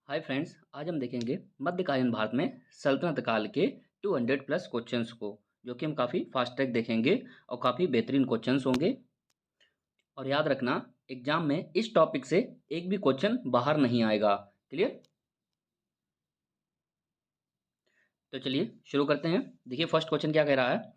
Hi friends, आज हम देखेंगे मध्यकालीन भारत में सल्तनत काल के 200 प्लस क्वेश्चंस को, जो कि हम काफ़ी फास्ट ट्रैक देखेंगे और काफ़ी बेहतरीन क्वेश्चंस होंगे। और याद रखना, एग्जाम में इस टॉपिक से एक भी क्वेश्चन बाहर नहीं आएगा। क्लियर? तो चलिए शुरू करते हैं। देखिए फर्स्ट क्वेश्चन क्या कह रहा है।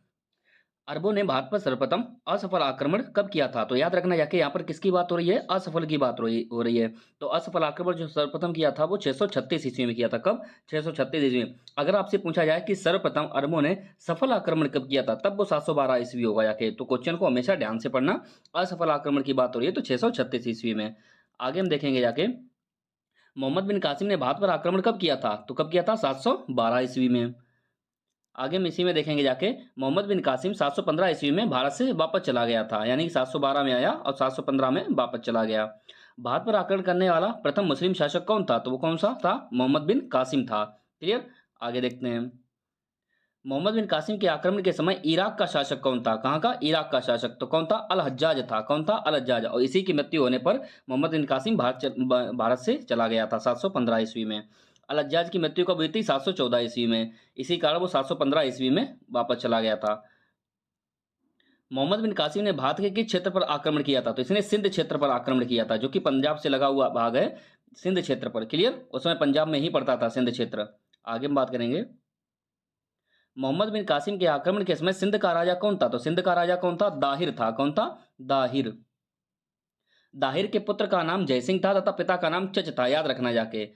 अरबों ने भारत पर सर्वप्रथम असफल आक्रमण कब किया था? तो याद रखना, जाके यहाँ पर किसकी बात हो रही है? असफल की बात हो रही है। तो असफल आक्रमण जो सर्वप्रथम किया था वो 636 ईस्वी में किया था। कब? 636 ईस्वी में। अगर आपसे पूछा जाए कि सर्वप्रथम अरबों ने सफल आक्रमण कब किया था, तब वो 712 ईस्वी होगा जाके। तो क्वेश्चन को हमेशा ध्यान से पढ़ना। असफल आक्रमण की बात हो रही है तो 636 ईस्वी में। आगे हम देखेंगे जाके, मोहम्मद बिन कासिम ने भारत पर आक्रमण कब किया था? तो कब किया था? 712 ईस्वी में। आगे हम इसी में देखेंगे जाके, मोहम्मद बिन कासिम 715 ईस्वी में भारत से वापस चला गया था, यानी कि 712 में आया और 715 में वापस चला गया। भारत पर आक्रमण करने वाला प्रथम मुस्लिम शासक कौन था? तो वो कौन सा था? मोहम्मद बिन कासिम था। क्लियर? आगे देखते हैं। मोहम्मद बिन कासिम के आक्रमण के समय इराक का शासक कौन था? कहाँ का? इराक का शासक। तो कौन था? अल हज्जाज था। कौन था? अल हज्जाज। और इसी की मृत्यु होने पर मोहम्मद बिन कासिम भारत से चला गया था 715 ईस्वी में। अल हज्जाज की मृत्यु कब हुई थी? 714 ईस्वी में। इसी कारण वो 715 ईस्वी में वापस चला गया था। मोहम्मद बिन कासिम ने भारत के किस क्षेत्र पर आक्रमण किया था? तो इसने सिंध क्षेत्र पर आक्रमण किया था, जो कि पंजाब से लगा हुआ भाग है, सिंध क्षेत्र पर। क्लियर? उस समय पंजाब में ही पड़ता था सिंध क्षेत्र। आगे हम बात करेंगे। मोहम्मद बिन कासिम के आक्रमण के समय सिंध का राजा कौन था? तो सिंध का राजा कौन था? दाहिर था। कौन था? दाहिर। दाहिर के पुत्र का नाम जयसिंह था तथा पिता का नाम चच था। याद रखना जाके,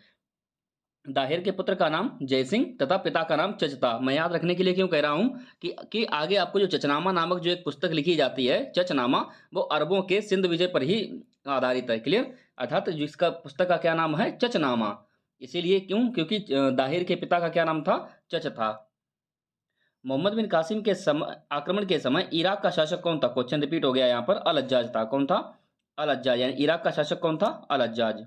दाहिर के पुत्र का नाम जयसिंह तथा पिता का नाम चच था। मैं याद रखने के लिए क्यों कह रहा हूं कि आगे आपको जो चचनामा नामक जो एक पुस्तक लिखी जाती है, चचनामा, वो अरबों के सिंध विजय पर ही आधारित है। क्लियर? अर्थात जिसका पुस्तक का क्या नाम है? चचनामा। इसीलिए क्यों? क्योंकि दाहिर के पिता का क्या नाम था? चच था। मोहम्मद बिन कासिम के समय आक्रमण के समय इराक का शासक कौन था? क्वेश्चन रिपीट हो गया यहाँ पर। अल हज्जाज था। कौन था? अल हज्जाज। यानी इराक का शासक कौन था? अल हज्जाज।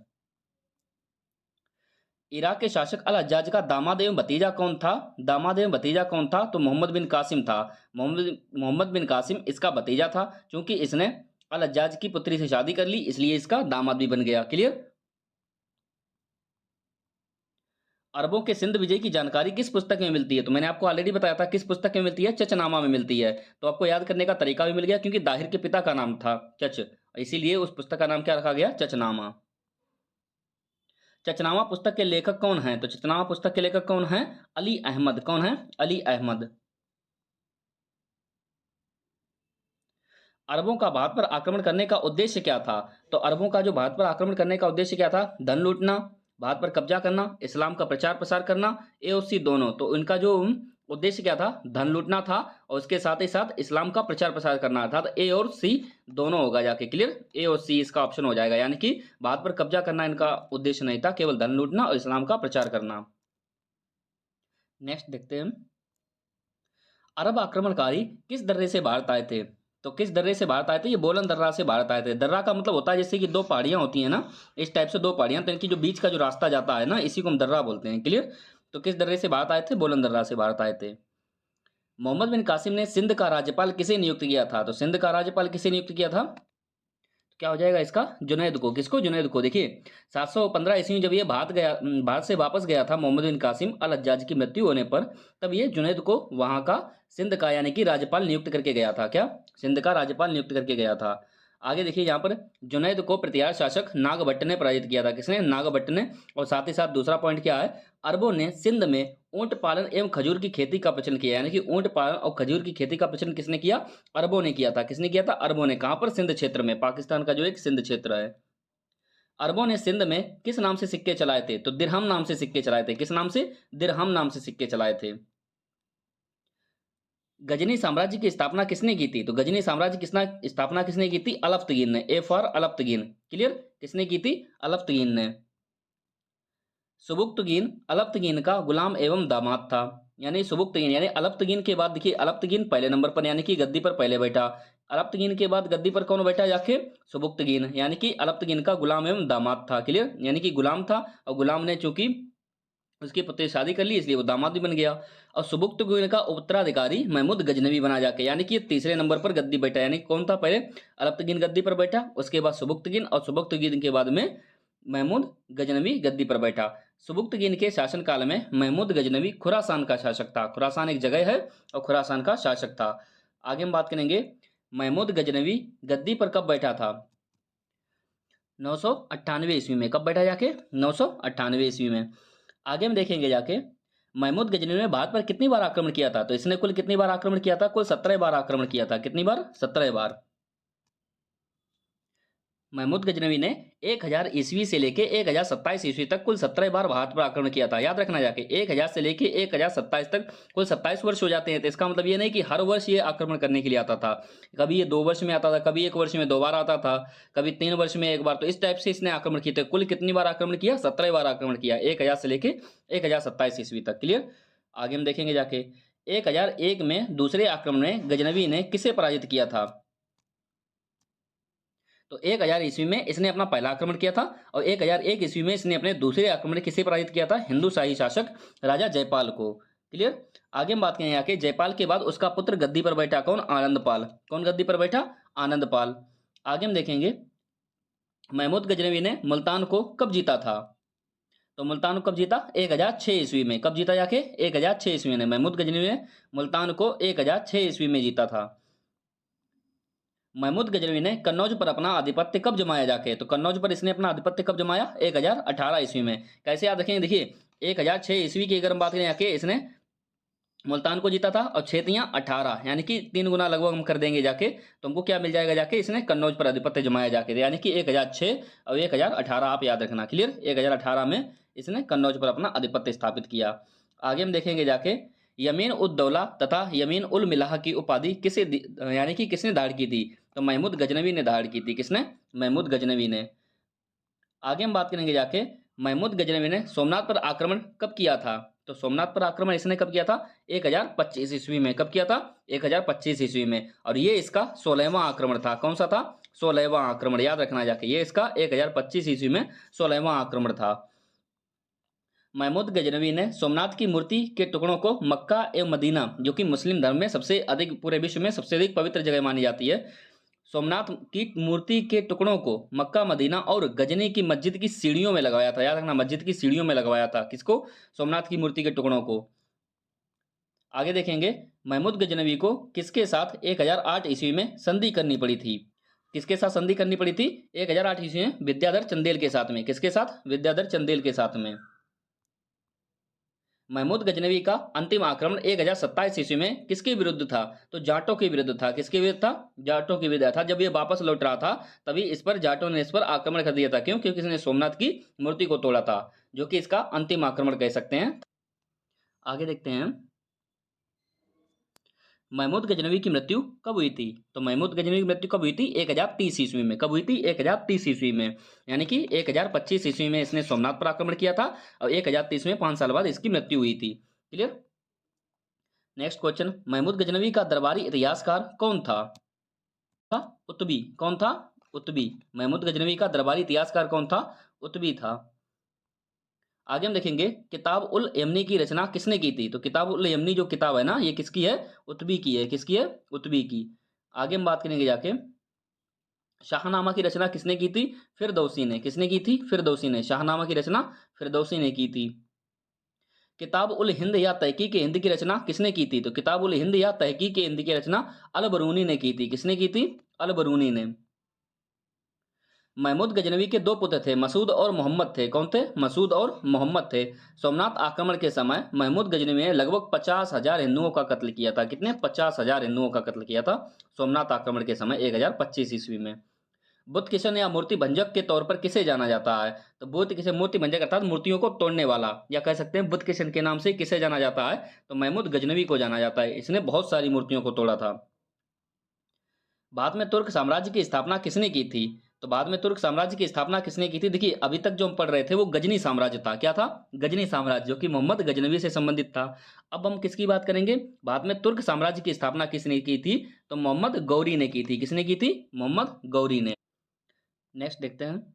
इराक के शासक अल हज्जाज का दामाद एवं भतीजा कौन था? दामाद एवं भतीजा कौन था? तो मोहम्मद बिन कासिम था। मोहम्मद बिन कासिम इसका भतीजा था, क्योंकि इसने अल हज्जाज की पुत्री से शादी कर ली, इसलिए इसका दामाद भी बन गया। क्लियर? अरबों के सिंध विजय की जानकारी किस पुस्तक में मिलती है? तो मैंने आपको ऑलरेडी बताया था किस पुस्तक में मिलती है? चचनामा में मिलती है। तो आपको याद करने का तरीका भी मिल गया, क्योंकि दाहिर के पिता का नाम था चच, इसीलिए उस पुस्तक का नाम क्या रखा गया? चचनामा। चचनामा पुस्तक के लेखक कौन हैं? तो चचनामा पुस्तक के लेखक कौन हैं? अली अहमद। कौन है? अली अहमद। अरबों का भारत पर आक्रमण करने का उद्देश्य क्या था? तो अरबों का जो भारत पर आक्रमण करने का उद्देश्य क्या था? धन लूटना, भारत पर कब्जा करना, इस्लाम का प्रचार प्रसार करना, ए और सी दोनों। तो इनका जो उद्देश्य क्या था? धन लूटना था, और उसके साथ ही साथ इस्लाम का प्रचार प्रसार करना था। तो ए और सी दोनों होगा जाके। क्लियर? ए और सी इसका ऑप्शन हो जाएगा, यानी कि भारत पर कब्जा करना इनका उद्देश्य नहीं था, केवल धन लूटना और इस्लाम का प्रचार करना। नेक्स्ट देखते हैं। अरब आक्रमणकारी किस दर्रे से भारत आए थे? तो किस दर्रे से भारत आए थे? ये बोलन दर्रा से भारत आए थे। दर्रा का मतलब होता है जैसे कि दो पहाड़ियां होती हैं ना, इस टाइप से दो पहाड़ियां, तो इनकी जो बीच का जो रास्ता जाता है ना, इसी को हम दर्रा बोलते हैं। क्लियर? तो किस दर्रे से भारत आए थे? बोलन दर्रा से भारत आए थे। मोहम्मद बिन कासिम ने सिंध का राज्यपाल किसे नियुक्त किया था? तो सिंध का राज्यपाल किसे नियुक्त किया था? क्या हो जाएगा इसका? जुनैद को। किसको? जुनैद को। देखिए 715 ईस्वी में जब ये भारत से वापस गया था मोहम्मद बिन कासिम, अल हज्जाज की मृत्यु होने पर, तब ये जुनैद को वहां का सिंध का यानी कि राज्यपाल नियुक्त करके गया था। क्या? सिंध का राज्यपाल नियुक्त करके गया था। आगे देखिए यहाँ पर, जुनैद को प्रतिहार शासक नागभट्ट ने पराजित किया था। किसने? नागभट्ट ने। और साथ ही साथ दूसरा पॉइंट क्या है? अरबों ने सिंध में ऊंट पालन एवं खजूर की खेती का प्रचलन किया, यानी कि ऊंट पालन और खजूर की खेती का प्रचलन किसने किया? अरबों ने किया था। किसने किया था? अरबों ने। कहां पर? सिंध क्षेत्र में, पाकिस्तान का जो एक सिंध क्षेत्र है। अरबों ने सिंध में किस नाम से सिक्के चलाए थे? तो दिरहम नाम से सिक्के चलाए थे। किस नाम से? दिरहम नाम से सिक्के चलाए थे। गजनी साम्राज्य की स्थापना किसने की थी? तो गजनी साम्राज्य किसना स्थापना किसने की थी? अलफ्तगीन ने। A for Alptigin. क्लियर? किसने की थी? अलफ्तगीन ने। सुबुक्तगीन अलप्तगीन का गुलाम एवं दामाद था। यानी सुबुक्तगीन यानी अलप्तगीन के बाद, देखिए अलप्तगीन पहले नंबर पर, यानी कि गद्दी पर पहले बैठा। अलप्तगीन के बाद गद्दी पर कौन बैठा जाके? सुबुक्तगीन, यानी कि अलप्तगीन का गुलाम एवं दामाद था। क्लियर? यानी कि गुलाम था, और गुलाम ने चूंकि उसकी पुत्री से शादी कर ली, इसलिए वो दामाद भी बन गया। और सुबुक्तगीन का उत्तराधिकारी महमूद गजनवी बना जाके, यानी कि ये तीसरे नंबर पर गद्दी बैठा। यानी कौन था? पहले अलप्तगीन गद्दी पर बैठा, उसके बाद सुबुक्तगीन, और सुबुक्तगीन के बाद में महमूद गजनवी गद्दी पर बैठा। सुबुक्तगीन के शासनकाल में महमूद गजनवी खुरासान का शासक था। खुरासान एक जगह है और खुरासान का शासक था। आगे हम बात करेंगे महमूद गजनवी गद्दी पर कब बैठा था? 998 ईस्वी में। कब बैठा जाके? 998 ईस्वी में। आगे हम देखेंगे जाके महमूद गजनवी ने भारत पर कितनी बार आक्रमण किया था? तो इसने कुल कितनी बार आक्रमण किया था? कुल 17 बार आक्रमण किया था। कितनी बार? 17 बार। महमूद गजनवी ने 1000 ईस्वी से लेके 1027 ईस्वी तक कुल 17 बार भारत पर आक्रमण किया था। याद रखना जाके 1000 से लेके 1027 तक कुल 27 वर्ष हो जाते हैं। तो इसका मतलब ये नहीं कि हर वर्ष ये आक्रमण करने के लिए आता था। कभी ये 2 वर्ष में आता था, कभी 1 वर्ष में 2 बार आता था, कभी 3 वर्ष में 1 बार। तो इस टाइप से इसने आक्रमण किए थे। कुल कितनी बार आक्रमण किया? 17 बार आक्रमण किया, 1000 से लेके 1027 ईस्वी तक। क्लियर? आगे हम देखेंगे जाके 1001 में दूसरे आक्रमण में गजनवी ने किसे पराजित किया था? तो 1000 ईस्वी में इसने अपना पहला आक्रमण किया था और 1001 ईस्वी में इसने अपने दूसरे आक्रमण में किसे पराजित किया था? हिंदू शाही शासक राजा जयपाल को। क्लियर? आगे हम बात करें यहाँ के जयपाल के बाद उसका पुत्र गद्दी पर बैठा। कौन? आनंदपाल। कौन गद्दी पर बैठा? आनंदपाल। आगे हम देखेंगे महमूद गजनवी ने मुल्तान को कब जीता था? तो मुल्तान को कब जीता? 1006 ईस्वी में। कब जीता जाके? 1006 ईस्वी में महमूद गजनवी ने मुल्तान को 1006 ईस्वी में जीता था। महमूद गजनवी ने कन्नौज पर अपना आधिपत्य कब जमाया जाके? तो कन्नौज पर इसने अपना आधिपत्य कब जमाया? 1018 ईस्वी में। कैसे याद रखेंगे? देखिए 1006 ईस्वी की अगर हम बात करें जाके इसने मुल्तान को जीता था और 6 तियां 18, यानी कि 3 गुना लगभग हम कर देंगे जाके, तो हमको क्या मिल जाएगा जाके? इसने कन्नौज पर आधिपत्य जमाया जाके, यानी कि 1006 और 1018 आप याद रखना। क्लियर? 1018 में इसने कन्नौज पर अपना आधिपत्य स्थापित किया। आगे हम देखेंगे जाके यमीन उद दौला तथा यमीन उल मिलाह की उपाधि किसे यानी कि किसने धारण की थी? तो महमूद गजनवी ने धारण की थी। किसने? महमूद गजनवी ने। आगे हम बात करेंगे जाके महमूद गजनवी ने सोमनाथ पर आक्रमण कब किया था? तो सोमनाथ पर आक्रमण इसने कब किया था? 1025 ईस्वी में। कब किया था? 1025 ईस्वी में। और ये इसका 16वां आक्रमण था। कौन सा था? 16वां आक्रमण। याद रखना जाके ये इसका 1025 ईस्वी में 16वां आक्रमण था। महमूद गजनवी ने सोमनाथ की मूर्ति के टुकड़ों को मक्का एवं मदीना, जो कि मुस्लिम धर्म में सबसे अधिक, पूरे विश्व में सबसे अधिक पवित्र जगह मानी जाती है, सोमनाथ की मूर्ति के टुकड़ों को मक्का, मदीना और गजनी की मस्जिद की सीढ़ियों में लगवाया था। याद रखना, मस्जिद की सीढ़ियों में लगवाया था। किसको? सोमनाथ की मूर्ति के टुकड़ों को। आगे देखेंगे महमूद गजनवी को किसके साथ 1008 ईस्वी में संधि करनी पड़ी थी? किसके साथ संधि करनी पड़ी थी 1008 ईस्वी में? विद्याधर चंदेल के साथ में। किसके साथ? विद्याधर चंदेल के साथ में। महमूद गजनवी का अंतिम आक्रमण 1027 ईस्वी में किसके विरुद्ध था? तो जाटों के विरुद्ध था। किसके विरुद्ध था? जाटों के विरुद्ध था। जब ये वापस लौट रहा था तभी इस पर जाटों ने इस पर आक्रमण कर दिया था। क्यों? क्योंकि इसने सोमनाथ की मूर्ति को तोड़ा था, जो कि इसका अंतिम आक्रमण कह सकते हैं। आगे देखते हैं महमूद गजनवी की मृत्यु कब हुई थी? तो महमूद गजनवी की मृत्यु कब हुई थी? 1030 ईस्वी में। कब हुई थी? 1030 ईस्वी में, यानी कि 1025 ईस्वी में इसने सोमनाथ पर आक्रमण किया था और 1030 में 5 साल बाद इसकी मृत्यु हुई थी। Clear? Next question, Mahmud Ghaznavi का दरबारी इतिहासकार कौन था? उत्बी। कौन था? उत्बी। महमूद गजनवी का दरबारी इतिहासकार कौन था? उत्बी था। आगे हम देखेंगे किताब उल यमनी की रचना किसने की थी? तो किताब उल यमनी जो किताब है ना, ये किसकी है? उत्बी की है। किसकी है? उत्बी की। आगे हम बात करेंगे जाके शाहनामा की रचना किसने की थी? फिरदौसी ने। किसने की थी? फिरदौसी ने। शाहनामा की रचना फिरदौसी ने की थी। किताब उल हिंद या तहकीक हिंद की रचना किसने की थी? तो किताब उल हिंद या तहकीक हिंद की रचना अल बरूनी ने की थी। किसने की थी? अल बरूनी ने। महमूद गजनवी के 2 पुत्र थे, मसूद और मोहम्मद थे। कौन थे? मसूद और मोहम्मद थे। सोमनाथ आक्रमण के समय महमूद गजनवी ने लगभग 50,000 हिंदुओं का कत्ल किया था। कितने? 50,000 हिंदुओं का कत्ल किया था सोमनाथ आक्रमण के समय 1025 ईस्वी में। बुद्ध किशन या मूर्ति भंजक के तौर पर किसे जाना जाता है? तो बुद्ध किशन मूर्ति भंजक अर्थात मूर्तियों को तोड़ने वाला, या कह सकते हैं बुद्ध किशन के नाम से किसे जाना जाता है? तो महमूद गजनवी को जाना जाता है। इसने बहुत सारी मूर्तियों को तोड़ा था। बाद में तुर्क साम्राज्य की स्थापना किसने की थी? तो बाद में तुर्क साम्राज्य की स्थापना किसने की थी? देखिए अभी तक जो हम पढ़ रहे थे वो गजनी साम्राज्य था। क्या था? गजनी साम्राज्य, जो कि मोहम्मद गजनवी से संबंधित था। अब हम किसकी बात करेंगे? बाद में तुर्क साम्राज्य की स्थापना किसने की थी? तो मोहम्मद गौरी ने की थी। किसने की थी? मोहम्मद गौरी ने। नेक्स्ट देखते हैं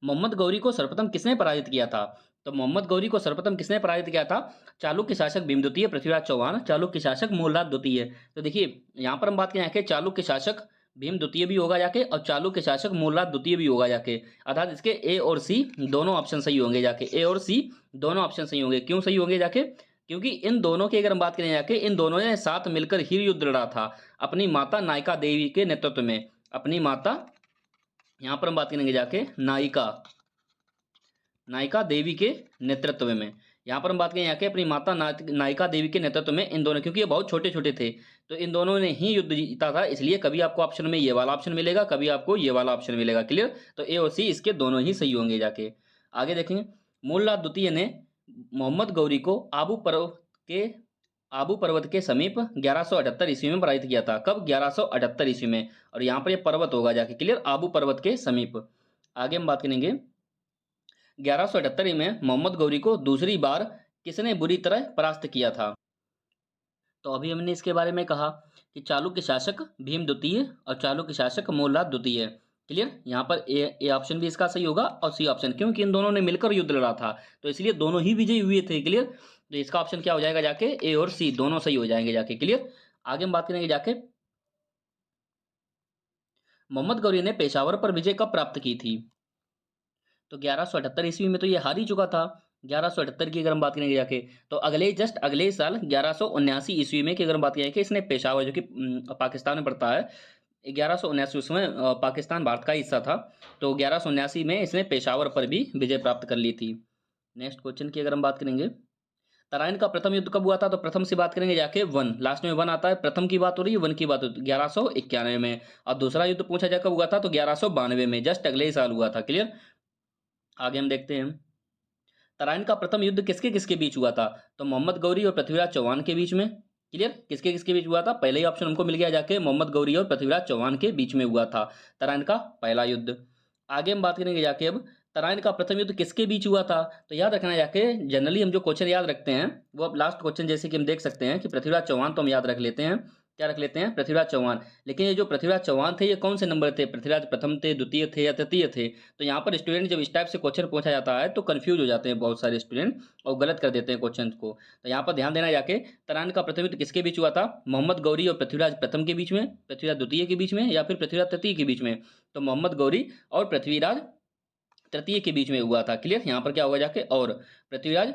मोहम्मद गौरी को सर्वप्रथम किसने पराजित किया था? तो मोहम्मद गौरी को सर्वप्रथम किसने पराजित किया था? चालुक्य शासक भीम द्वितीय, पृथ्वीराज चौहान, चालुक्य शासक मूलराज द्वितीय। तो देखिए यहाँ पर हम बात करें कि चालुक्य शासक भीम द्वितीय भी होगा जाके और चालुक्य शासक मूलराज द्वितीय भी होगा जाके, अर्थात इसके ए और सी दोनों ऑप्शन सही होंगे जाके, ए और सी दोनों ऑप्शन सही होंगे। क्यों सही होंगे जाके? क्योंकि इन दोनों की अगर हम बात करें जाके, इन दोनों ने साथ मिलकर ही युद्ध लड़ा था अपनी माता नायिका देवी के नेतृत्व में। अपनी माता, यहां पर हम बात करेंगे जाके नायिका, नायिका देवी के नेतृत्व में। यहाँ पर हम बात करें यहाँ के अपनी माता नायिका देवी के नेतृत्व में इन दोनों, क्योंकि ये बहुत छोटे छोटे थे तो इन दोनों ने ही युद्ध जीता था, इसलिए कभी आपको ऑप्शन में ये वाला ऑप्शन मिलेगा, कभी आपको ये वाला ऑप्शन मिलेगा। क्लियर? तो ए और सी इसके दोनों ही सही होंगे जाके। आगे देखेंगे, मूलराज द्वितीय ने मोहम्मद गौरी को आबू पर्वत के समीप 1178 ईस्वी में पराजित किया था। कब? 1178 ईस्वी में। और यहाँ पर ये पर्वत होगा जाके। क्लियर? आबू पर्वत के समीप। आगे हम बात करेंगे, 1178 में मोहम्मद गौरी को दूसरी बार किसने बुरी तरह परास्त किया था? तो अभी हमने इसके बारे में कहा कि चालुक्य शासक भीम द्वितीय और चालुक्य शासक मूलराज द्वितीय। क्लियर? यहाँ पर ए ऑप्शन भी इसका सही होगा और सी ऑप्शन, क्योंकि इन दोनों ने मिलकर युद्ध लड़ा था तो इसलिए दोनों ही विजयी हुए थे। क्लियर? तो इसका ऑप्शन क्या हो जाएगा जाके? ए और सी दोनों सही हो जाएंगे जाके। क्लियर? आगे हम बात करेंगे जाके, मोहम्मद गौरी ने पेशावर पर विजय कब प्राप्त की थी? तो 1178 ईस्वी में तो ये हार ही चुका था। 1178 की अगर हम बात करेंगे जाके, तो अगले साल 1179 ईस्वी में की अगर हम बात करें कि इसने पेशावर, जो कि पाकिस्तान में पड़ता है, 1179 उसमें पाकिस्तान भारत का हिस्सा था, तो 1179 में इसने पेशावर पर भी विजय प्राप्त कर ली थी। नेक्स्ट क्वेश्चन की अगर हम बात करेंगे, तराइन का प्रथम युद्ध कब हुआ था? तो प्रथम से बात करेंगे जाके वन, लास्ट में वन आता है, प्रथम की बात हो रही है, वन की बात होती है 1191 में। और दूसरा युद्ध पूछा जाए कब हुआ था? तो 1192 में, जस्ट अगले ही साल हुआ था। क्लियर? आगे हम देखते हैं, तराइन का प्रथम युद्ध किसके किसके बीच हुआ था? तो मोहम्मद गौरी और पृथ्वीराज चौहान के बीच में। क्लियर? किसके किसके बीच हुआ था? पहले ही ऑप्शन हमको मिल गया जाके, मोहम्मद गौरी और पृथ्वीराज चौहान के बीच में हुआ था तराइन का पहला युद्ध। आगे हम बात करेंगे जाके, अब तराइन का प्रथम युद्ध किसके बीच हुआ था? तो याद रखना जाके, जनरली हम जो क्वेश्चन याद रखते हैं वो अब लास्ट क्वेश्चन जैसे कि हम देख सकते हैं कि पृथ्वीराज चौहान तो हम याद रख लेते हैं, क्या रख लेते हैं? पृथ्वीराज चौहान। लेकिन ये जो पृथ्वीराज चौहान थे ये कौन से नंबर थे? पृथ्वीराज प्रथम थे, द्वितीय थे या तृतीय थे? तो यहाँ पर स्टूडेंट जब इस टाइप से क्वेश्चन पूछा जाता है तो कंफ्यूज हो जाते हैं बहुत सारे स्टूडेंट और गलत कर देते हैं क्वेश्चन को। तो यहाँ पर ध्यान देना जाके, तराइन का प्रथम युद्ध किसके बीच हुआ था? मोहम्मद गौरी और पृथ्वीराज प्रथम के बीच में, पृथ्वीराज द्वितीय के बीच में, या फिर पृथ्वीराज तृतीय के बीच में? तो मोहम्मद गौरी और पृथ्वीराज तृतीय के बीच में हुआ था। क्लियर? यहाँ पर क्या होगा जाके, और पृथ्वीराज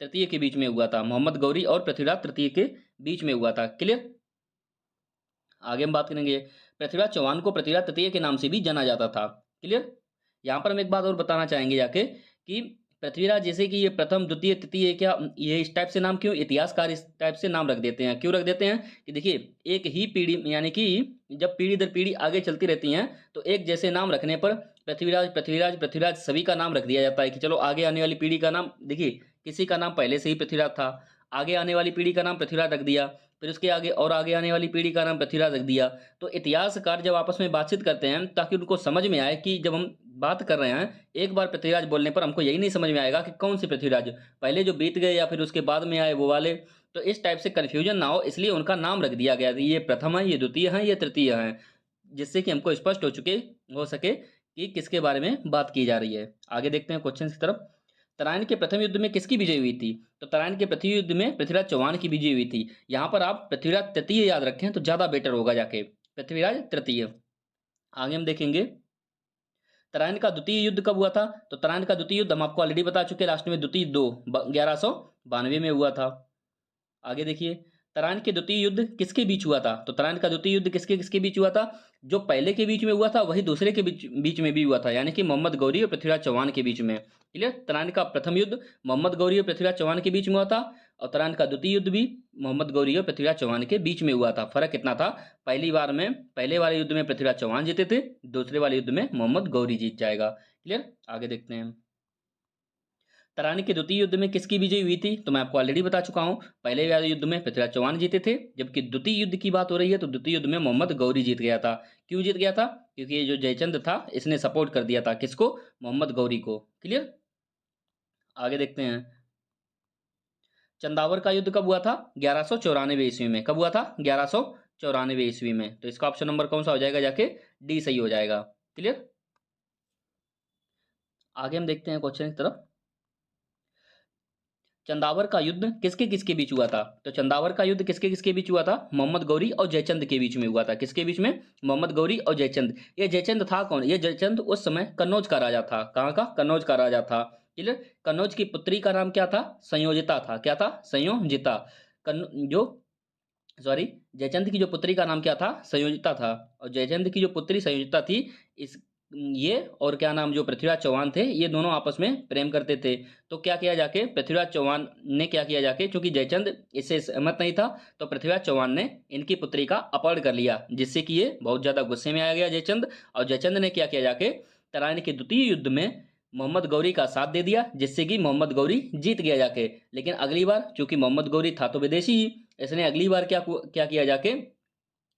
तृतीय के बीच में हुआ था, मोहम्मद गौरी और पृथ्वीराज तृतीय के बीच में हुआ था। क्लियर? आगे हम बात करेंगे, पृथ्वीराज चौहान को पृथ्वीराज तृतीय के नाम से भी जाना जाता था। क्लियर? यहाँ पर हम एक बात और बताना चाहेंगे जाके कि पृथ्वीराज, जैसे कि ये प्रथम द्वितीय तृतीय, क्या ये इस टाइप से नाम क्यों इतिहासकार इस टाइप से नाम रख देते हैं? क्यों रख देते हैं कि देखिए, एक ही पीढ़ी, यानी कि जब पीढ़ी दर पीढ़ी आगे चलती रहती हैं तो एक जैसे नाम रखने पर पृथ्वीराज पृथ्वीराज पृथ्वीराज सभी का नाम रख दिया जाता है कि चलो आगे आने वाली पीढ़ी का नाम, देखिए किसी का नाम पहले से ही पृथ्वीराज था, आगे आने वाली पीढ़ी का नाम पृथ्वीराज रख दिया, फिर उसके आगे और आगे आने वाली पीढ़ी का नाम पृथ्वीराज रख दिया। तो इतिहासकार जब आपस में बातचीत करते हैं ताकि उनको समझ में आए कि जब हम बात कर रहे हैं एक बार पृथ्वीराज बोलने पर हमको यही नहीं समझ में आएगा कि कौन से पृथ्वीराज, पहले जो बीत गए या फिर उसके बाद में आए वो वाले, तो इस टाइप से कन्फ्यूजन ना हो इसलिए उनका नाम रख दिया गया, ये प्रथम है, ये द्वितीय है, ये तृतीय है, जिससे कि हमको स्पष्ट हो सके कि किसके बारे में बात की जा रही है। आगे देखते हैं क्वेश्चन की तरफ, तराइन के प्रथम युद्ध में किसकी विजय हुई थी? तो तराइन के प्रथम युद्ध में पृथ्वीराज चौहान की विजय हुई थी। यहाँ पर आप पृथ्वीराज तृतीय याद रखें तो ज्यादा बेटर होगा जाके, पृथ्वीराज तृतीय। आगे हम देखेंगे, तराइन का द्वितीय युद्ध कब हुआ था? तो तराइन का द्वितीय युद्ध हम आपको ऑलरेडी बता चुके, लास्ट में द्वितीय 1192 में हुआ था। आगे देखिए, तराइन के द्वितीय युद्ध किसके बीच हुआ था? तो तराइन का द्वितीय युद्ध किसके किसके बीच हुआ था? जो पहले के बीच में हुआ था वही दूसरे के बीच में भी हुआ था, यानी कि मोहम्मद गौरी और पृथ्वीराज चौहान के बीच में। क्लियर? तराइन का प्रथम युद्ध मोहम्मद गौरी और पृथ्वीराज चौहान के बीच में हुआ था, और तराइन का द्वितीय युद्ध भी मोहम्मद गौरी और पृथ्वीराज चौहान के बीच में हुआ था। फर्क कितना था? पहले वाले युद्ध में पृथ्वीराज चौहान जीते थे, दूसरे वाले युद्ध में मोहम्मद गौरी जीत जाएगा। क्लियर? आगे देखते हैं, तराइन के द्वितीय युद्ध में किसकी विजय हुई थी? तो मैं आपको ऑलरेडी बता चुका हूं, पहले वाले युद्ध में पृथ्वीराज चौहान जीते थे, जबकि द्वितीय युद्ध की बात हो रही है तो द्वितीय युद्ध में मोहम्मद गौरी जीत गया था। क्यों जीत गया था? क्योंकि ये जो जयचंद था इसने सपोर्ट कर दिया था किसको? मोहम्मद गौरी को। क्लियर? आगे देखते हैं, चंदावर का युद्ध कब हुआ था? 1194 ईस्वी में। कब हुआ था? 1194 ईस्वी में। तो इसका ऑप्शन नंबर कौन सा हो जाएगा जाके? डी सही हो जाएगा। क्लियर? आगे हम देखते हैं क्वेश्चन की तरफ, चंदावर का युद्ध किसके किसके बीच हुआ था? तो चंदावर का युद्ध किसके किसके बीच हुआ था? मोहम्मद गौरी और जयचंद के बीच में हुआ था। किसके बीच में? मोहम्मद गौरी और जयचंद। ये जयचंद था कौन? ये जयचंद उस समय कन्नौज का राजा था। कहाँ का? कन्नौज का राजा था। क्लियर। कन्नौज की पुत्री का नाम क्या था? संयोजिता था। क्या था? संयोजिता। कन्न जो सॉरी जयचंद की जो पुत्री का नाम क्या था? संयोजिता था। और जयचंद की जो पुत्री संयोजिता थी, इस ये और क्या नाम, जो पृथ्वीराज चौहान थे, ये दोनों आपस में प्रेम करते थे। तो क्या किया जाके, पृथ्वीराज चौहान ने क्या किया जाके, क्योंकि जयचंद इससे सहमत नहीं था, तो पृथ्वीराज चौहान ने इनकी पुत्री का अपहरण कर लिया, जिससे कि ये बहुत ज्यादा गुस्से में आ गया जयचंद। और जयचंद ने क्या किया जाके, तराइन के द्वितीय युद्ध में मोहम्मद गौरी का साथ दे दिया, जिससे कि मोहम्मद गौरी जीत गया जाके। लेकिन अगली बार चूंकि मोहम्मद गौरी था तो विदेशी ही, इसने अगली बार क्या किया जाके,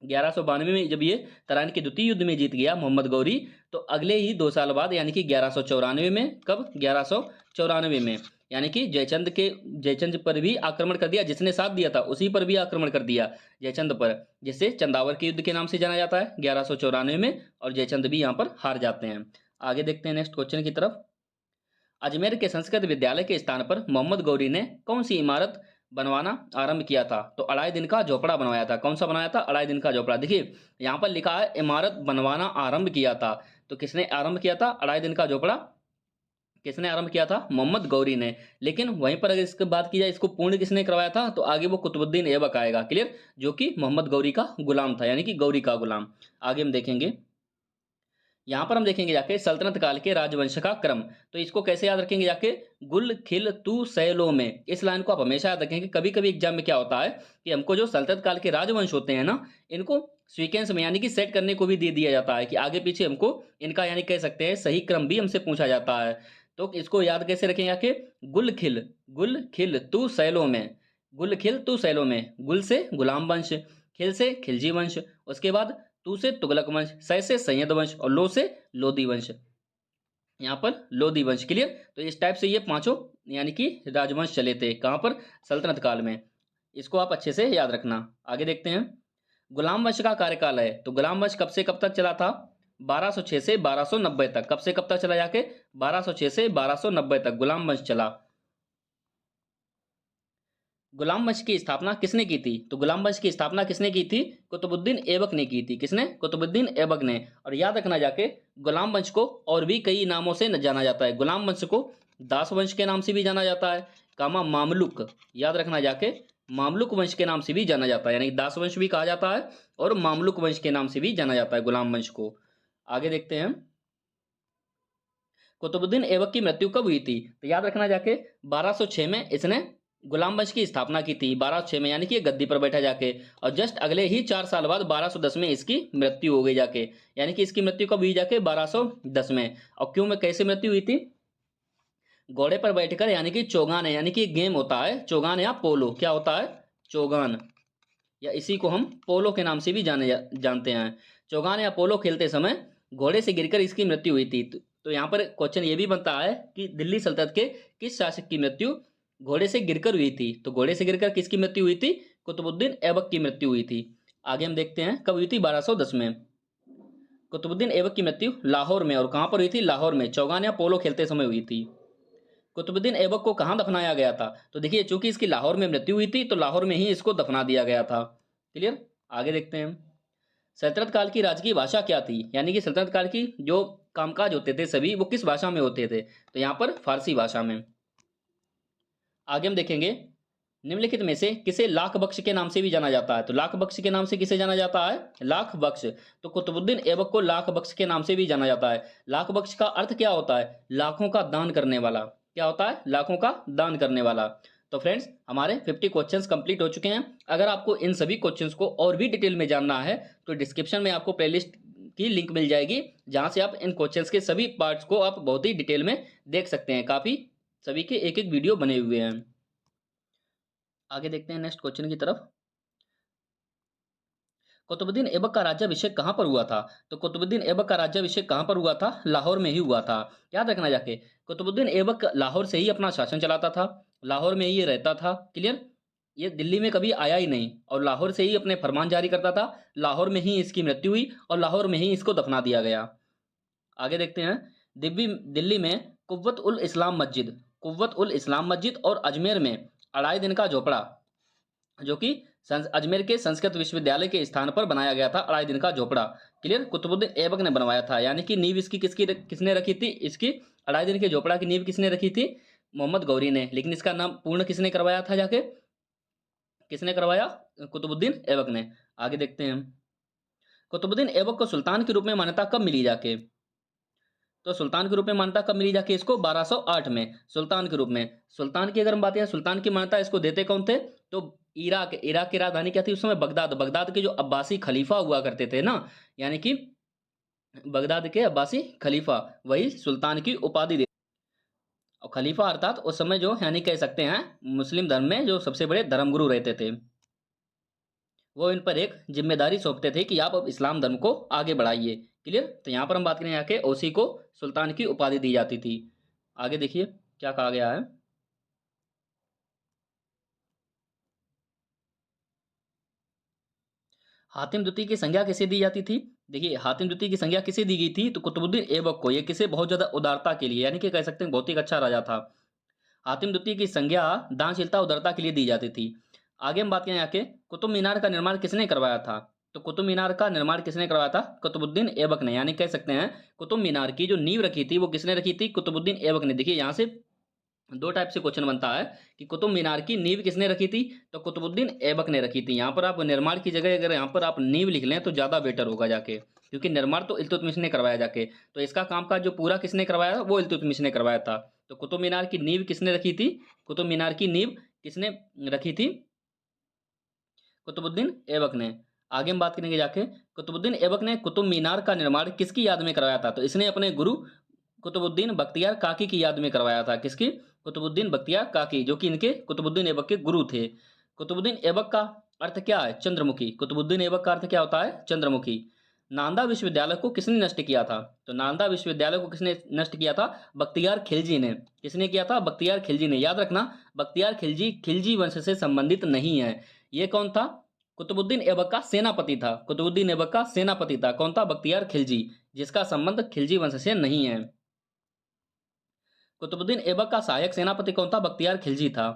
1192 में जब ये तराइन के द्वितीय युद्ध में जीत गया मोहम्मद गौरी, तो अगले ही 2 साल बाद यानी कि 1194 में, कब? 1194 में, यानी कि जयचंद पर भी आक्रमण कर दिया। जिसने साथ दिया था उसी पर भी आक्रमण कर दिया, जयचंद पर, जिससे चंदावर के युद्ध के नाम से जाना जाता है 1194 में। और जयचंद भी यहाँ पर हार जाते हैं। आगे देखते हैं नेक्स्ट क्वेश्चन की तरफ। अजमेर के संस्कृत विद्यालय के स्थान पर मोहम्मद गौरी ने कौन सी इमारत बनवाना आरंभ किया था? तो अढ़ाई दिन का झोपड़ा बनवाया था। कौन सा बनाया था? अढ़ाई दिन का झोपड़ा। देखिए यहाँ पर लिखा है इमारत बनवाना आरंभ किया था, तो किसने आरंभ किया था अढ़ाई दिन का झोपड़ा? किसने आरंभ किया था? मोहम्मद गौरी ने। लेकिन वहीं पर अगर इसकी बात की जाए, इसको पूर्ण किसने करवाया था, तो आगे वो कुतुबुद्दीन ऐबक आएगा। क्लियर। जो कि मोहम्मद गौरी का गुलाम था, यानी कि गौरी का गुलाम। आगे हम देखेंगे, यहाँ पर हम देखेंगे जाके सल्तनत काल के राजवंश का क्रम। तो इसको कैसे याद रखेंगे जाके, गुल खिल तू सैलो में। इस लाइन को आप हमेशा याद रखेंगे। कभी कभी एग्जाम में क्या होता है कि हमको जो सल्तनत काल के राजवंश होते हैं ना, इनको सीक्वेंस में यानी कि सेट करने को भी दे दिया जाता है कि आगे पीछे हमको इनका यानी कह सकते हैं सही क्रम भी हमसे पूछा जाता है। तो इसको याद कैसे रखेंगे आके, गुल खिल तू सैलो में, गुल खिल तू सैलो में। गुल से गुलाम वंश, खिल से खिलजी वंश, उसके बाद तू से तुगलक वंश, सै से सैयद वंश और लो से लोदी वंश। यहाँ पर लोदी वंश। क्लियर। तो इस टाइप से ये पांचों यानी कि राजवंश चले थे। कहाँ पर? सल्तनत काल में। इसको आप अच्छे से याद रखना। आगे देखते हैं, गुलाम वंश का कार्यकाल है। तो गुलाम वंश कब से कब तक चला था? 1206 से 1290 तक। कब से कब तक चला जाके? 1206 से 1290 तक गुलाम वंश चला। गुलाम वंश की स्थापना किसने की थी? तो गुलाम वंश की स्थापना किसने की थी? कुतुबुद्दीन ऐबक ने की थी। किसने? कुतुबुद्दीन ऐबक ने। और याद रखना जाके, गुलाम वंश को और भी कई नामों से जाना जाता है। गुलाम वंश को दास वंश के नाम से भी जाना जाता है, कामा मामलुक, याद रखना जाके, मामलुक वंश के नाम से भी जाना जाता है, यानी दास वंश भी कहा जाता है और मामलुक वंश के नाम से भी जाना जाता है गुलाम वंश को। आगे देखते हैं, कुतुबुद्दीन ऐबक की मृत्यु कब हुई थी? तो याद रखना जाके, 1206 में इसने गुलाम वंश की स्थापना की थी। 1206 में, यानी कि गद्दी पर बैठा जाके। और जस्ट अगले ही 4 साल बाद 1210 में इसकी मृत्यु हो गई जाके। यानी कि इसकी मृत्यु कब हुई जाके? 1210 में। और क्यों में कैसे मृत्यु हुई थी? घोड़े पर बैठकर, यानी कि चौगान है, यानी कि गेम होता है चौगान या पोलो। क्या होता है? चौगान, या इसी को हम पोलो के नाम से भी जानते हैं। चौगान या पोलो खेलते समय घोड़े से गिरकर इसकी मृत्यु हुई थी। तो यहाँ पर क्वेश्चन ये भी बनता है कि दिल्ली सल्तनत के किस शासक की मृत्यु घोड़े से गिरकर हुई थी? तो घोड़े से गिरकर किसकी मृत्यु हुई थी? कुतुबुद्दीन ऐबक की मृत्यु हुई थी। आगे हम देखते हैं कब हुई थी? 1210 में। कुतुबुद्दीन ऐबक की मृत्यु लाहौर में। और कहां पर हुई थी? लाहौर में, चौगान या पोलो खेलते समय हुई थी। कुतुबुद्दीन ऐबक को कहां दफनाया गया था? तो देखिए, चूंकि इसकी लाहौर में मृत्यु हुई थी, तो लाहौर में ही इसको दफना दिया गया था। क्लियर। आगे देखते हैं, सल्तनत काल की राजकीय भाषा क्या थी? यानी कि सल्तनत काल की जो कामकाज होते थे सभी, वो किस भाषा में होते थे? तो यहाँ पर फारसी भाषा में। आगे हम देखेंगे, निम्नलिखित में से किसे लाख बख्श के नाम से भी जाना जाता है? तो लाख बख्श के नाम से किसे जाना जाता है? लाख बख्श। तो कुतुबुद्दीन ऐबक को लाख बख्श के नाम से भी जाना जाता है। लाख बख्श का अर्थ क्या होता है? लाखों का दान करने वाला। क्या होता है? लाखों का दान करने वाला। तो फ्रेंड्स, हमारे 50 क्वेश्चंस कंप्लीट हो चुके हैं। अगर आपको इन सभी क्वेश्चंस को और भी डिटेल में जानना है, तो डिस्क्रिप्शन में आपको प्लेलिस्ट की लिंक मिल जाएगी, जहां से आप इन क्वेश्चंस के सभी पार्ट्स को आप बहुत ही डिटेल में देख सकते हैं। काफी सभी के एक एक वीडियो बने हुए हैं। आगे देखते हैं नेक्स्ट क्वेश्चन की तरफ। कुतुबुद्दीन ऐबक का राज्याभिषेक कहां पर हुआ था? तो कुतुबुद्दीन ऐबक का राज्याभिषेक कहां पर हुआ था? लाहौर में ही हुआ था। याद रखना जाके, कुतुबुद्दीन ऐबक लाहौर से ही अपना शासन चलाता था, लाहौर में ही ये रहता था। क्लियर। ये दिल्ली में कभी आया ही नहीं, और लाहौर से ही अपने फरमान जारी करता था। लाहौर में ही इसकी मृत्यु हुई और लाहौर में ही इसको दफना दिया गया। आगे देखते हैं, दिल्ली में कुव्वत उल इस्लाम मस्जिद कुव्वत उल इस्लाम मस्जिद और अजमेर में 2.5 दिन का झोपड़ा, जो कि अजमेर के संस्कृत विश्वविद्यालय के स्थान पर बनाया गया था। 2.5 दिन का झोपड़ा, क्लियर, कुतुबुद्दीन ऐबक ने बनवाया था। यानी कि नींव इसकी किसने रखी थी? इसकी 2.5 दिन के झोपड़ा की नींव किसने रखी थी? मोहम्मद गौरी ने। लेकिन इसका नाम पूर्ण किसने करवाया था? जाके किसने करवाया? कुतुबुद्दीन ऐबक ने। आगे देखते हैं, कुतुबुद्दीन ऐबक को सुल्तान के रूप में मान्यता कब मिली जाके? तो सुल्तान के रूप में मान्यता कब मिली जाके इसको? 1208 में सुल्तान के रूप में। सुल्तान की अगर हम बात करें, सुल्तान की मान्यता इसको देते कौन थे? तो इराक की राजधानी क्या थी उस समय? बगदाद के जो अब्बासी खलीफा हुआ करते थे ना, यानी कि बगदाद के अब्बासी खलीफा, वही सुल्तान की उपाधि दे। और खलीफा अर्थात उस समय जो, यानी कह सकते हैं मुस्लिम धर्म में जो सबसे बड़े धर्मगुरु रहते थे, वो इन पर एक जिम्मेदारी सौंपते थे कि आप अब इस्लाम धर्म को आगे बढ़ाइए। क्लियर। तो यहाँ पर हम बात करें, यहाँ के ओसी को सुल्तान की उपाधि दी जाती थी। आगे देखिए क्या कहा गया है। हातिम द्वितीय की संज्ञा किसे दी जाती थी? देखिए हातिम द्वितीय की संज्ञा किसे दी गई थी? तो कुतुबुद्दीन ऐबक को। ये किसे? बहुत ज्यादा उदारता के लिए, यानी कि कह सकते हैं बहुत ही अच्छा राजा था। हातिम द्वितीय की संज्ञा दानशीलता उदारता के लिए दी जाती थी। आगे हम बात करें, यहाँ के कुतुब मीनार का निर्माण किसने करवाया था? तो कुतुब मीनार का निर्माण किसने करवाया था? कुतुबुद्दीन ऐबक ने। यानी कह सकते हैं कुतुब मीनार की जो नींव रखी थी वो किसने रखी थी? कुतुबुद्दीन ऐबक ने। देखिए यहाँ से दो टाइप से क्वेश्चन बनता है कि कुतुब मीनार की नींव किसने रखी थी? तो कुतुबुद्दीन ऐबक ने रखी थी। यहाँ पर आप निर्माण की जगह अगर यहाँ पर आप नींव लिख लें तो ज्यादा बेटर होगा जाके, क्योंकि निर्माण तो इल्तुतमिश ने करवाया जाके। तो इसका काम काज जो पूरा किसने करवाया? वो इल्तुतमिश ने करवाया था। तो कुतुब मीनार की नींव किसने रखी थी? कुतुब मीनार की नींव किसने रखी थी? कुतुबुद्दीन ऐबक ने। आगे हम बात करेंगे जाके, कुतुबुद्दीन ऐबक ने कुतुब मीनार का निर्माण किसकी याद में करवाया था? तो इसने अपने गुरु कुतुबुद्दीन बख्तियार काकी की याद में करवाया था। किसकी? कुतुबुद्दीन बख्तियार काकी, जो कि इनके कुतुबुद्दीन ऐबक के गुरु थे। कुतुबुद्दीन ऐबक का अर्थ क्या है? चंद्रमुखी। कुतुबुद्दीन ऐबक का अर्थ क्या होता है? चंद्रमुखी। नालंदा विश्वविद्यालय को किसने नष्ट किया था? तो नालंदा विश्वविद्यालय को किसने नष्ट किया था? बख्तियार खिलजी ने। किसने किया था? बख्तियार खिलजी ने। याद रखना, बख्तियार खिलजी खिलजी वंश से संबंधित नहीं है। ये कौन था? कुतुबुद्दीन ऐबक का सेनापति था। कुतुबुद्दीन ऐबक का सेनापति था। कौन था? बख्तियार खिलजी, जिसका संबंध खिलजी वंश से नहीं है। कुतुबुद्दीन ऐबक का सहायक सेनापति कौन था? बख्तियार खिलजी था।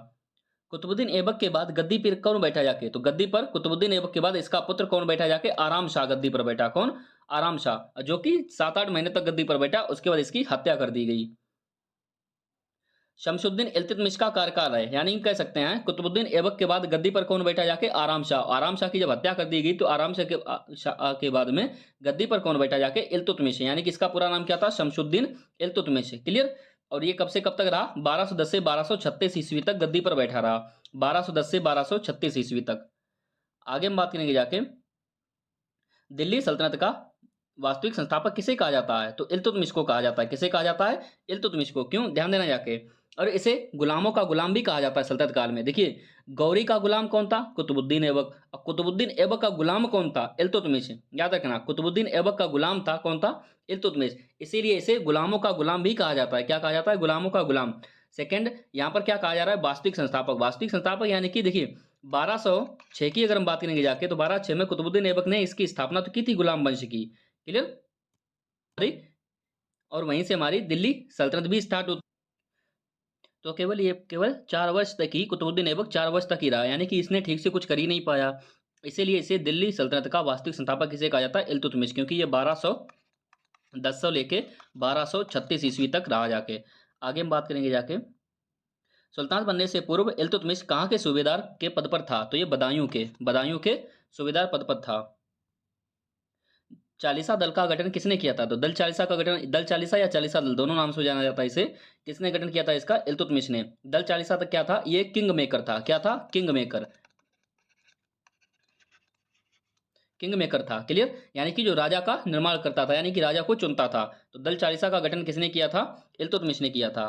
कुतुबुद्दीन ऐबक के बाद गद्दी पर कौन बैठा जाके? तो गद्दी पर कुतुबुद्दीन ऐबक के बाद इसका पुत्र कौन बैठा जाके? आराम शाह गद्दी पर बैठा। कौन? आराम शाह, जो कि 7-8 महीने तक गद्दी पर बैठा, उसके बाद इसकी हत्या कर दी गई। शमसुद्दीन इल्तुतमिश का कार्यकाल है, यानी कह सकते हैं कुतुबुद्दीन ऐबक के बाद गद्दी पर कौन बैठा जाके? आराम शाह। आराम शाह की जब हत्या कर दी गई तो आराम शाह के बाद में गद्दी पर कौन बैठा जाके? इल्तुतमिश। यानी कि इसका पूरा नाम क्या था? शमसुद्दीन इल्तुतमिश। क्लियर। और ये कब से कब तक रहा? 1210 से 1236 ईस्वी तक गद्दी पर बैठा रहा। 1210 से 1236 ईस्वी तक। आगे हम बात करेंगे जाके, दिल्ली सल्तनत का वास्तविक संस्थापक किसे कहा जाता है? तो इल्तुतमिश को कहा जाता है। किसे कहा जाता है? इल्तुतमिश को। क्यों? ध्यान देना जाके। और इसे गुलामों का गुलाम भी कहा जाता है सल्तनत काल में। देखिए गौरी का गुलाम कौन था? कुतुबुद्दीन ऐबक। और कुतुबुद्दीन ऐबक का गुलाम कौन था? इल्तुतमिश। याद रखना, कुतुबुद्दीन ऐबक का गुलाम था कौन था? इल्तुतमिश। इसीलिए इसे गुलामों का गुलाम भी कहा जाता है। क्या कहा जाता है? गुलामों का गुलाम। सेकंड, यहाँ पर क्या कहा जा रहा है? वास्तविक संस्थापक। वास्तविक संस्थापक यानी कि देखिए 1206 की अगर हम बात करेंगे जाके, तो 1206 में कुतुबुद्दीन ऐबक ने इसकी स्थापना तो की थी गुलाम वंश की। क्लियर। और वहीं से हमारी दिल्ली सल्तनत भी स्टार्ट होती। तो केवल 4 वर्ष तक ही कुतुबुद्दीन ऐबक 4 वर्ष तक ही रहा, यानी कि इसने ठीक से कुछ कर ही नहीं पाया। इसीलिए इसे दिल्ली सल्तनत का वास्तविक संस्थापक किसे कहा जाता है? इल्तुतमिश, क्योंकि ये 1210 से लेके 1236 ईस्वी तक रहा जाके। आगे हम बात करेंगे जाके, सुल्तान बनने से पूर्व इल्तुतमिश कहाँ के सूबेदार के पद पर था? तो ये बदायूं के सूबेदार पद पर था। चालीसा दल का गठन किसने किया था? तो दल चालीसा का गठन, दल चालीसा या चालीसा दल दोनों नाम से जाना जाता है इसे, किसने गठन किया था इसका? इल्तुतमिश ने। दल चालीसा तक क्या था? ये किंग मेकर था। क्या था? King maker. किंग मेकर था। क्लियर। यानी कि जो राजा का निर्माण करता था, यानी कि राजा को चुनता था। तो दल चालीसा का गठन किसने किया था? इल्तुतमिश ने किया था।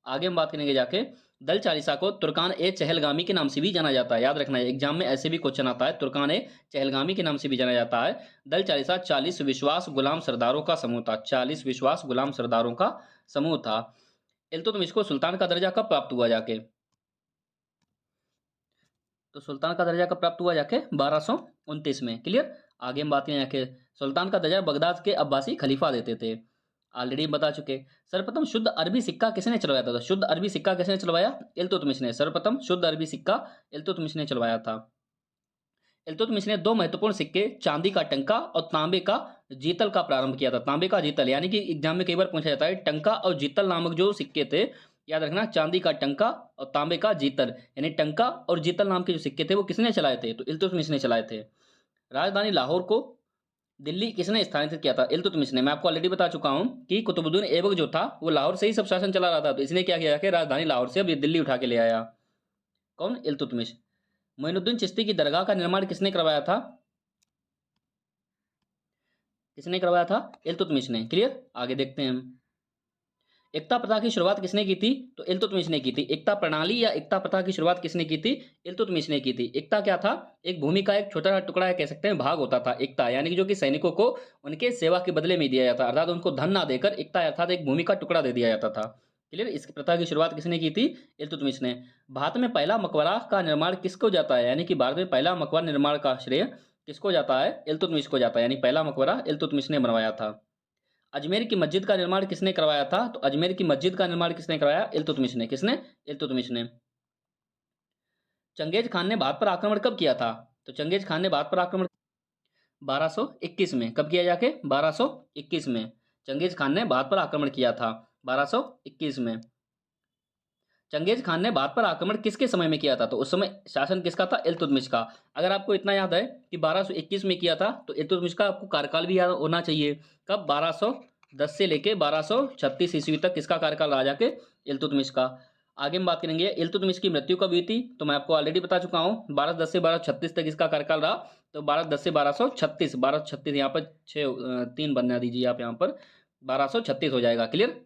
आगे हम बात करेंगे जाके, दल चालीसा को तुर्कान ए चहलगामी के नाम से भी जाना जाता है। याद रखना है, एग्जाम में ऐसे भी क्वेश्चन आता है, तुर्कान ए चहलगामी के नाम से भी जाना जाता है। दल चालीसा 40 विश्वास गुलाम सरदारों का समूह था। 40 विश्वास गुलाम सरदारों का समूह था। इल्तुतमिश को सुल्तान का दर्जा कब प्राप्त हुआ जाके? तो सुल्तान का दर्जा कब प्राप्त हुआ जाके? 1229 में। क्लियर। आगे हम बात करें जाके, सुल्तान का दर्जा बगदाद के अब्बासी खलीफा देते थे। ऑलरेडी बता चुके। सर्वप्रथम शुद्ध अरबी सिक्का किसने चलवाया था? तो शुद्ध अरबी सिक्का किसने चलवाया? इल्तुतमिश ने। सर्वप्रथम शुद्ध अरबी सिक्का इल्तुतमिश ने चलवाया था। इल्तुतमिश ने दो महत्वपूर्ण सिक्के, चांदी का टंका और तांबे का जीतल का प्रारंभ किया था। तांबे का जीतल, यानी कि एग्जाम में कई बार पूछा जाता है, टंका और जीतल नामक जो सिक्के थे, याद रखना, चांदी का टंका और तांबे का जीतल, यानी टंका और जीतल नाम के जो सिक्के थे वो किसने चलाए थे? तो इल्तुतमिश ने चलाए थे। राजधानी लाहौर को दिल्ली किसने स्थानांतरित किया था? इल्तुतमिश ने। मैं आपको ऑलरेडी बता चुका हूं कि कुतुबुद्दीन ऐबक जो था वो लाहौर से ही सब शासन चला रहा था, तो इसने क्या किया कि राजधानी लाहौर से अब ये दिल्ली उठा के ले आया। कौन? इल्तुतमिश। मोइनुद्दीन चिश्ती की दरगाह का निर्माण किसने करवाया था? किसने करवाया था? इल्तुतमिश ने। क्लियर? आगे देखते हैं हम। एकता प्रथा की शुरुआत किसने की थी? तो इल्तुतमिश ने की थी। एकता प्रणाली या एकता प्रथा की शुरुआत किसने की थी? इल्तुतमिश ने की थी। एकता क्या था? एक भूमि का एक छोटा सा टुकड़ा है, कह सकते हैं भाग होता था एकता, यानी कि जो कि सैनिकों को उनके सेवा के बदले में दिया जाता, अर्थात उनको धन ना देकर एकता अर्थात एक भूमि का टुकड़ा दे दिया जाता था। क्लियर? इस प्रथा की शुरुआत किसने की थी? इल्तुतमिश ने। भारत में पहला मकबरा का निर्माण किसको जाता है? यानी कि भारत में पहला मकबरा निर्माण का श्रेय किसको जाता है? इल्तुतमिश को जाता है, यानी पहला मकबरा इल्तुतमिश ने बनवाया था। अजमेर की मस्जिद का निर्माण किसने करवाया था? तो अजमेर की मस्जिद का निर्माण किसने करवाया? इल्तुतमिश ने। किसने? इल्तुतमिश ने। चंगेज खान ने भारत पर आक्रमण कब किया था? तो चंगेज खान ने भारत पर आक्रमण 1221 में। कब किया जाके? 1221 में चंगेज खान ने भारत पर आक्रमण किया था, 1221 में। चंगेज खान ने भारत पर आक्रमण किसके समय में किया था? तो उस समय शासन किसका था? इल्तुतमिश का। अगर आपको इतना याद है कि 1221 में किया था, तो इल्तुतमिश का आपको कार्यकाल भी याद होना चाहिए। कब? 1210 से लेके 1236 ईस्वी तक किसका कार्यकाल रहा जाके? इल्तुतमिश का। आगे हम बात करेंगे इल्तुतमिश की मृत्यु कब हुई थी, तो मैं आपको ऑलरेडी बता चुका हूँ, 1210 से 1236 तक इसका कार्यकाल रहा। तो 1210 से 1236, 1236 यहाँ पर 3 बना दीजिए आप, यहाँ पर 1236 हो जाएगा। क्लियर?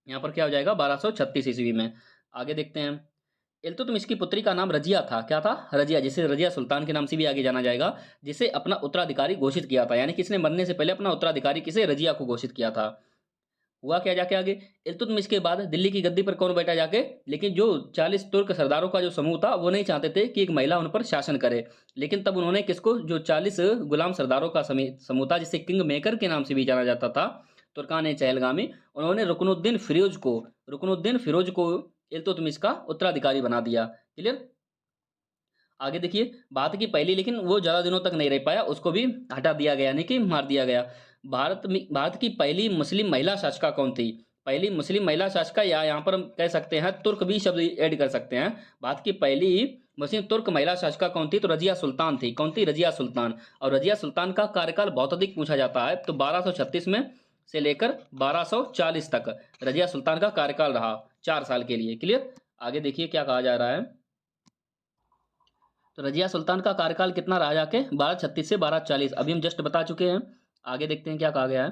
यहाँ पर क्या हो जाएगा? 1236 ईस्वी में। आगे देखते हैं। इल्तुतमिश की पुत्री का नाम रजिया था। क्या था? रजिया, जिसे रजिया सुल्तान के नाम से भी आगे जाना जाएगा, जिसे अपना उत्तराधिकारी घोषित किया था, यानी किसने मरने से पहले अपना उत्तराधिकारी किसे? रजिया को घोषित किया था। हुआ क्या जाके आगे? इल्तुतमिश के बाद दिल्ली की गद्दी पर कौन बैठा जाके? लेकिन जो 40 तुर्क सरदारों का जो समूह था वो नहीं चाहते थे कि एक महिला उन पर शासन करे, लेकिन तब उन्होंने किसको? जो 40 गुलाम सरदारों का समूह था, जिसे किंग मेकर के नाम से भी जाना जाता था, तुर्कान चहलगामी, उन्होंने रुकनुद्दीन फिरोज को इल्तुतमिश का उत्तराधिकारी बना दिया। क्लियर? आगे देखिए, बात की पहली, लेकिन वो ज्यादा दिनों तक नहीं रह पाया, उसको भी हटा दिया गया, यानी कि मार दिया गया। भारत की पहली मुस्लिम महिला शासिका कौन थी? पहली मुस्लिम महिला शासिका, या यहाँ पर हम कह सकते हैं तुर्क भी शब्द ऐड कर सकते हैं। भारत की पहली मुस्लिम तुर्क महिला शासिका कौन थी? तो रजिया सुल्तान थी। कौन थी? रजिया सुल्तान। और रजिया सुल्तान का कार्यकाल बहुत अधिक पूछा जाता है, तो 1236 में से लेकर 1240 तक रजिया सुल्तान का कार्यकाल रहा, 4 साल के लिए। क्लियर? आगे देखिए क्या कहा जा रहा है। तो रजिया सुल्तान का कार्यकाल कितना रहा जाके? 1236 से 1240, अभी हम जस्ट बता चुके हैं। आगे देखते हैं क्या कहा गया है।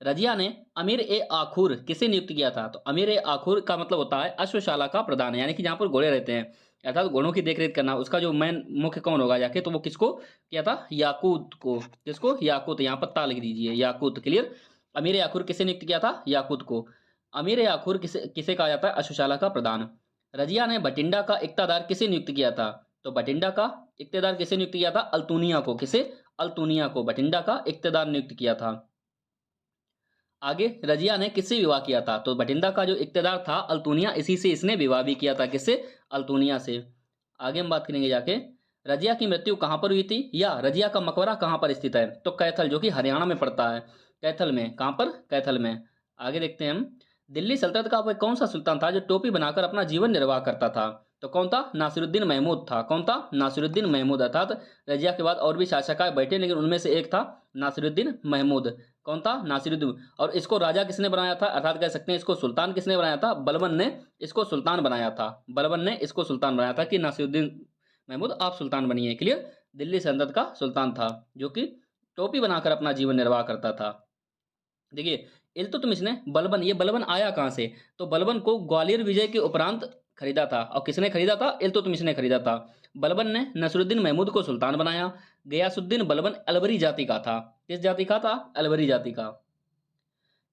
रजिया ने अमीर ए आखुर किसे नियुक्त किया था? तो अमीर ए आखुर का मतलब होता है अश्वशाला का प्रधान, यानी कि जहां पर घोड़े रहते हैं, अर्थात घोड़ों की देखरेख करना, उसका जो मेन मुख्य कौन होगा जाके? तो वो किसको किया था? याकूत को। किसको? याकूत। यहाँ पर ता लिख दीजिए, याकूत। क्लियर? अमीर ए आखुर किसे नियुक्त किया था? याकूत को। अमीर ए आखुर किसे किसे कहा जाता है? अश्वशाला का प्रधान। रजिया ने बठिंडा का इक्तादार किसे नियुक्त किया था? तो बठिंडा का इक्तेदार किसे नियुक्त किया था? अल्तुनिया को। किसे? अल्तुनिया को बठिंडा का इक्तेदार नियुक्त किया था। आगे रजिया ने किससे विवाह किया था? तो बठिंडा का जो इक्तेदार था अल्तुनिया, इसी से इसने विवाह भी किया था। किससे? अल्तुनिया से। आगे हम बात करेंगे जाके, रजिया की मृत्यु कहां पर हुई थी, या रजिया का मकबरा कहां पर स्थित है? तो कैथल, जो कि हरियाणा में पड़ता है, कैथल में। कहां पर? कैथल में। आगे देखते हैं हम। दिल्ली सल्तनत का वह कौन सा सुल्तान था जो टोपी बनाकर अपना जीवन निर्वाह करता था? तो कौन था? नासिरुद्दीन महमूद था। कौन था? नासिरुद्दीन महमूद। अर्थात रजिया के बाद और भी शासक बैठे, लेकिन उनमें से एक था नासिरुद्दीन महमूद। कौन था? नासिरुद्दीन। और इसको राजा किसने बनाया था, अर्थात कह सकते हैं इसको सुल्तान किसने बनाया था? बलबन ने इसको सुल्तान बनाया था। बलबन ने इसको सुल्तान बनाया था कि नासिरुद्दीन महमूद आप सुल्तान बनिए। क्लियर? दिल्ली सल्तनत का सुल्तान था जो कि टोपी बनाकर अपना जीवन निर्वाह करता था। देखिए, इल्तुतमिश ने बलबन, ये बलबन आया कहां से? तो बलबन को ग्वालियर विजय के उपरांत खरीदा था। और किसने खरीदा था? इल्तुतमिश ने खरीदा था। बलबन ने नसरुद्दीन महमूद को सुल्तान बनाया। गयासुद्दीन बलबन अलवरी जाति का था। किस जाति का था? अलवरी जाति का।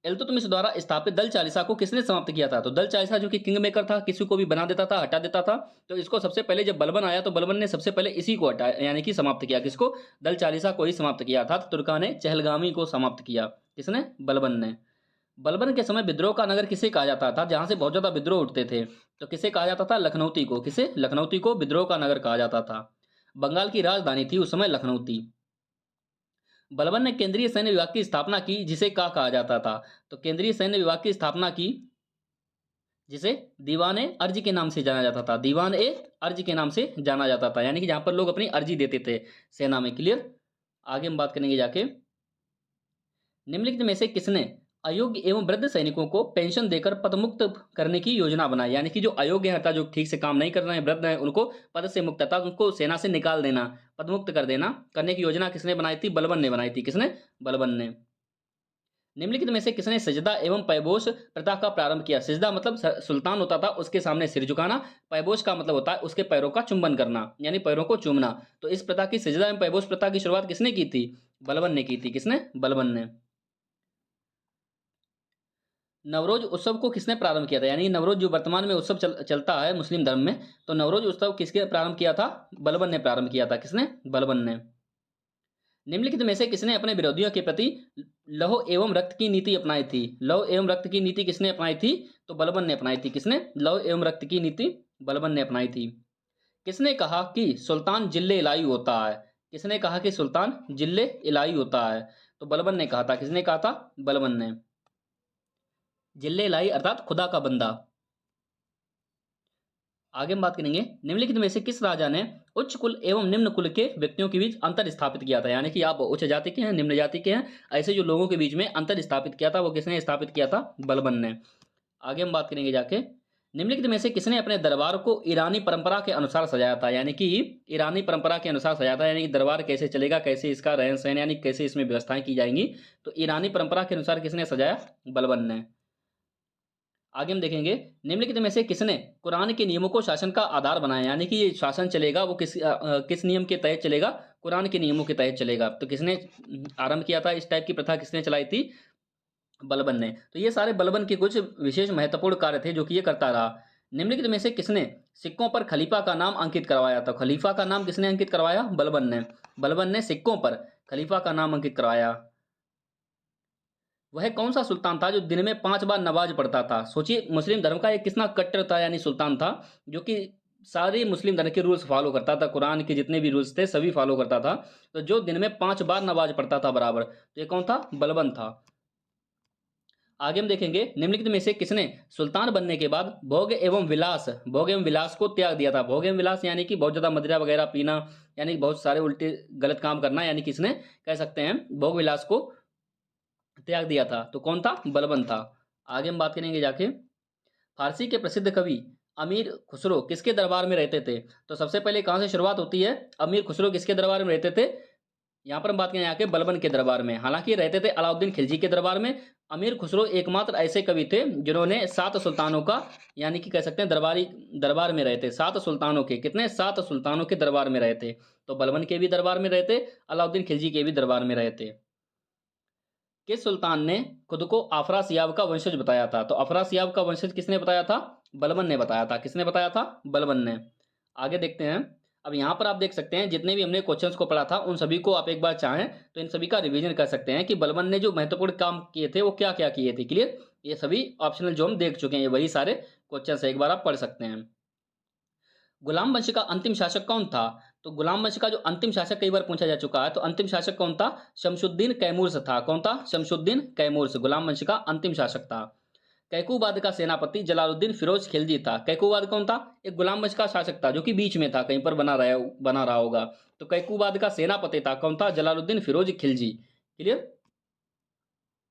इल्तुतमिश द्वारा स्थापित दल चालीसा को किसने समाप्त किया था? तो दल चालीसा जो कि किंग मेकर था, किसी को भी बना देता था, हटा देता था, तो इसको सबसे पहले जब बलबन आया तो बलबन ने सबसे पहले इसी को हटाया, यानी कि समाप्त किया। किसको? दल चालीसा को ही समाप्त किया था। तुर्कान चहलगामी को समाप्त किया। किसने? बलबन ने। बलबन के समय विद्रोह का नगर किसे कहा जाता था, जहां से बहुत ज्यादा विद्रोह उठते थे? तो किसे कहा जाता था? लखनऊती को। किसे? लखनऊती को विद्रोह का नगर कहा जाता था। बंगाल की राजधानी थी उस समय लखनऊ थी। बलबन ने केंद्रीय सैन्य विभाग की स्थापना की, जिसे क्या कहा जाता था? तो केंद्रीय सैन्य विभाग की स्थापना की जिसे दीवान ए अर्ज के नाम से जाना जाता था। दीवान ए अर्ज के नाम से जाना जाता था, यानी कि जहां पर लोग अपनी अर्जी देते थे सेना में। क्लियर। आगे हम बात करेंगे जाके, निम्नलिखित में से किसने अयोग्य एवं वृद्ध सैनिकों को पेंशन देकर पदमुक्त करने की योजना बनाई? यानी कि जो अयोग्य है अर्थात जो ठीक से काम नहीं कर रहे हैं, वृद्ध हैं, उनको पद से मुक्त अर्थात उनको सेना से निकाल देना, पदमुक्त कर देना, करने की योजना किसने बनाई थी? बलबन ने बनाई थी। किसने? बलबन ने। निम्नलिखित में से किसने सजदा एवं पैबोश प्रथा का प्रारंभ किया? सजदा मतलब सुल्तान होता था उसके सामने सिर झुकाना, पैबोश का मतलब होता है उसके पैरों का चुंबन करना, यानी पैरों को चूमना। तो इस प्रथा की, सजदा एवं पैबोश प्रथा की शुरुआत किसने की थी? बलबन ने की थी। किसने? बलबन ने। नवरोज उत्सव को किसने प्रारंभ किया था? यानी नवरोज जो वर्तमान में उत्सव चलता है मुस्लिम धर्म में, तो नवरोज उत्सव किसके प्रारंभ किया था? बलबन ने प्रारंभ किया था। किसने? बलबन ने। निम्नलिखित में से किसने अपने विरोधियों के प्रति लौह एवं रक्त की नीति अपनाई थी? लौह एवं रक्त की नीति किसने अपनाई थी? तो बलबन ने अपनाई थी। किसने? लौह एवं रक्त की नीति बलबन ने अपनाई थी। किसने कहा कि सुल्तान जिल्ले इलाही होता है? किसने कहा कि सुल्तान जिल्ले इलाही होता है? तो बलबन ने कहा था। किसने कहा था? बलबन ने। जिल्ले इलाही अर्थात खुदा का बंदा। आगे हम बात करेंगे, निम्नलिखित में से किस राजा ने उच्च कुल एवं निम्न कुल के व्यक्तियों के बीच अंतर स्थापित किया था? यानी कि आप उच्च जाति के हैं, निम्न जाति के हैं, ऐसे जो लोगों के बीच में अंतर स्थापित किया था, वो किसने स्थापित किया था? बलबन ने। आगे हम बात करेंगे जाके, निम्नलिखित में से किसने अपने दरबार को ईरानी परंपरा के अनुसार सजाया था? यानी कि ईरानी परंपरा के अनुसार सजाया था, यानी कि दरबार कैसे चलेगा, कैसे इसका रहन सहन, यानी कैसे इसमें व्यवस्थाएं की जाएंगी, तो ईरानी परंपरा के अनुसार किसने सजाया? बलबन ने। आगे हम देखेंगे, निम्नलिखित में से किसने कुरान के नियमों को शासन का आधार बनाया? यानी कि ये शासन चलेगा वो किस नियम के तहत चलेगा? कुरान के नियमों के तहत चलेगा। तो किसने आरंभ किया था? इस टाइप की प्रथा किसने चलाई थी? बलबन ने। तो ये सारे बलबन के कुछ विशेष महत्वपूर्ण कार्य थे जो कि ये करता रहा। निम्नलिखित में से किसने सिक्कों पर खलीफा का नाम अंकित करवाया था? खलीफा का नाम किसने अंकित करवाया? बलबन ने। बलबन ने सिक्कों पर खलीफा का नाम अंकित करवाया। वह कौन सा सुल्तान था जो दिन में 5 बार नमाज पढ़ता था? सोचिए, मुस्लिम धर्म का एक कितना कट्टर था, यानी सुल्तान था जो कि सारे मुस्लिम धर्म के रूल्स फॉलो करता था, कुरान के जितने भी रूल्स थे सभी फॉलो करता था। तो जो दिन में 5 बार नमाज पढ़ता था बराबर, तो ये कौन था? बलबन था। आगे हम देखेंगे, निम्नलिखित में से किसने सुल्तान बनने के बाद भोग एवं विलास को त्याग दिया था? भोग एवं विलास यानी कि बहुत ज्यादा मदिरा वगैरह पीना, यानी बहुत सारे उल्टे गलत काम करना, यानी किसने कह सकते हैं भोग विलास को त्याग दिया था? तो कौन था? बलबन था। आगे हम बात करेंगे जाके, फारसी के प्रसिद्ध कवि अमीर खुसरो किसके दरबार में रहते थे? तो सबसे पहले कहां से शुरुआत होती है? अमीर खुसरो किसके दरबार में रहते थे? यहां पर हम बात करें यहाँ के बलबन के दरबार में। हालांकि रहते थे अलाउद्दीन खिलजी के दरबार में। अमीर खुसरो एकमात्र ऐसे कवि थे जिन्होंने 7 सुल्तानों का, यानी कि कह सकते हैं दरबार में रहते। 7 सुल्तानों के, कितने? 7 सुल्तानों के दरबार में रहते। तो बलबन के भी दरबार में रहते, अलाउद्दीन खिलजी के भी दरबार में रहते। किस सुल्तान ने खुद को अफरासियाब का वंशज बताया था? तो अफरासियाब का वंशज किसने बताया था? बलबन ने बताया था। किसने बताया था? बलबन ने। आगे देखते हैं, अब यहाँ पर आप देख सकते हैं जितने भी हमने क्वेश्चंस को पढ़ा था उन सभी को आप एक बार चाहें तो इन सभी का रिवीजन कर सकते हैं कि बलबन ने जो महत्वपूर्ण काम किए थे वो क्या क्या किए थे। क्लियर। ये सभी ऑप्शनल जो हम देख चुके हैं, ये वही सारे क्वेश्चन है, एक बार आप पढ़ सकते हैं। गुलाम वंश का अंतिम शासक कौन था? तो गुलाम वंश का जो अंतिम शासक कई बार पूछा जा चुका है, तो अंतिम शासक कौन था? शमशुद्दीन कैमूर था। कौन था? शमशुद्दीन कैमूर गुलाम वंश का अंतिम शासक था। कैकूबाद का सेनापति जलालुद्दीन फिरोज खिलजी था। कैकूबाद कौन था? एक गुलाम वंश का शासक था जो कि बीच में था, कहीं पर बना रहा होगा। तो कैकूबाद का सेनापति था, कौन था? जलालुद्दीन फिरोज खिलजी। क्लियर।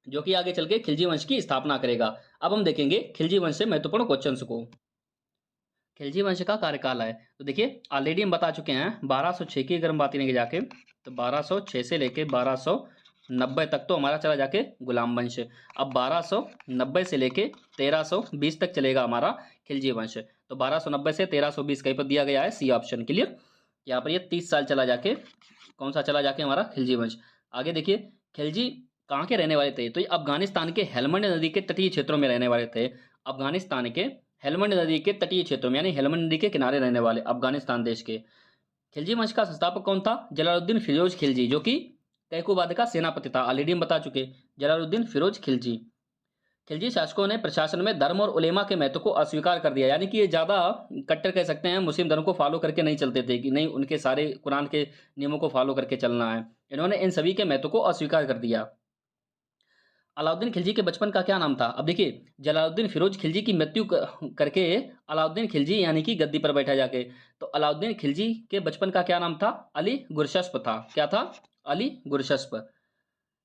जो कि आगे चल के खिलजी वंश की स्थापना करेगा। अब हम देखेंगे खिलजी वंश से महत्वपूर्ण क्वेश्चंस को। खिलजी वंश का कार्यकाल है, तो देखिए ऑलरेडी हम बता चुके हैं 1206 की, अगर हम बात करेंगे जाके तो 1206 से लेके 1290 तक तो हमारा चला जाके गुलाम वंश। अब 1290 से लेके 1320 तक चलेगा हमारा खिलजी वंश। तो 1290 से 1320 कहीं पर दिया गया है सी ऑप्शन। क्लियर। यहाँ पर ये 30 साल चला जाके, कौन सा चला जाके? हमारा खिलजी वंश। आगे देखिए, खिलजी कहाँ के रहने वाले थे? तो ये अफगानिस्तान के हेलमंड नदी के तटीय क्षेत्रों में रहने वाले थे। अफगानिस्तान के हेलमंड नदी के तटीय क्षेत्रों में, यानी हेलमंड नदी के किनारे रहने वाले अफगानिस्तान देश के। खिलजी वंश का संस्थापक कौन था? जलालुद्दीन फिरोज खिलजी, जो कि कैकूबाद का सेनापति था। ऑलरेडी हम बता चुके, जलालुद्दीन फिरोज खिलजी। खिलजी शासकों ने प्रशासन में धर्म और उलेमा के महत्व को अस्वीकार कर दिया, यानी कि ये ज़्यादा कट्टर कह सकते हैं, मुस्लिम धर्म को फॉलो करके नहीं चलते थे कि नहीं उनके सारे कुरान के नियमों को फॉलो करके चलना है। इन्होंने इन सभी के महत्व को अस्वीकार कर दिया। अलाउद्दीन खिलजी के बचपन का क्या नाम था? अब देखिए, जलालुद्दीन फिरोज खिलजी की मृत्यु करके अलाउद्दीन खिलजी यानी कि गद्दी पर बैठा जाके, तो अलाउद्दीन खिलजी के बचपन का क्या नाम था? अली गुरशस्प था। क्या था? अली गुरशस्प।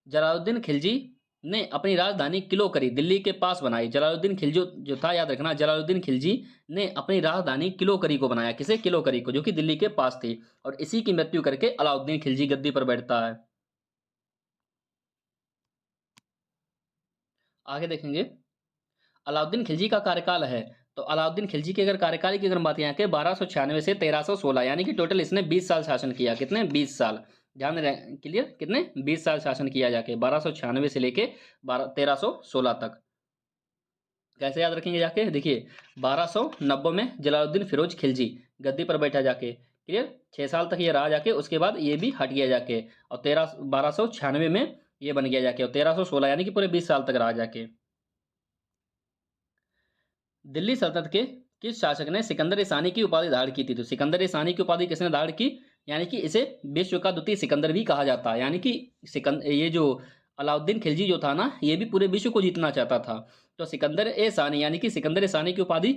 जलालुद्दीन खिलजी ने अपनी राजधानी किलो करी दिल्ली के पास बनाई। जलालुद्दीन खिलजी जो था, याद रखना, जलालुद्दीन खिलजी ने अपनी राजधानी किलो करी को बनाया। किसे? किलो करी को, जो कि दिल्ली के पास थी, और इसी की मृत्यु करके अलाउद्दीन खिलजी गद्दी पर बैठता है। आगे देखेंगे, अलाउद्दीन खिलजी का कार्यकाल है, तो अलाउद्दीन खिलजी के अगर कार्यकाल की अगर बात यहाँ के 1296 से 1316, यानी कि टोटल इसने 20 साल शासन किया। कितने? 20 साल। ध्यान रहे, क्लियर, कितने? 20 साल शासन किया जाके 1296 से लेके 1316 तक। कैसे याद रखेंगे जाके? देखिए, 1290 में जलालुद्दीन फिरोज खिलजी गद्दी पर बैठा जाके, क्लियर, 6 साल तक ये रहा जाके, उसके बाद ये भी हट गया जाके, और 1296 में ये बन गया जाके, और 1316 यानी कि पूरे 20 साल तक रहा जाके। दिल्ली सल्तनत के किस शासक ने सिकंदर सानी की उपाधि धारण की थी? तो सिकंदर सानी की उपाधि किसने धारण की? यानी कि इसे विश्व का द्वितीय सिकंदर भी कहा जाता है। यानी कि ये जो अलाउद्दीन खिलजी जो था ना, ये भी पूरे विश्व को जीतना चाहता था। तो सिकंदर सानी यानी कि सिकंदर सानी की उपाधि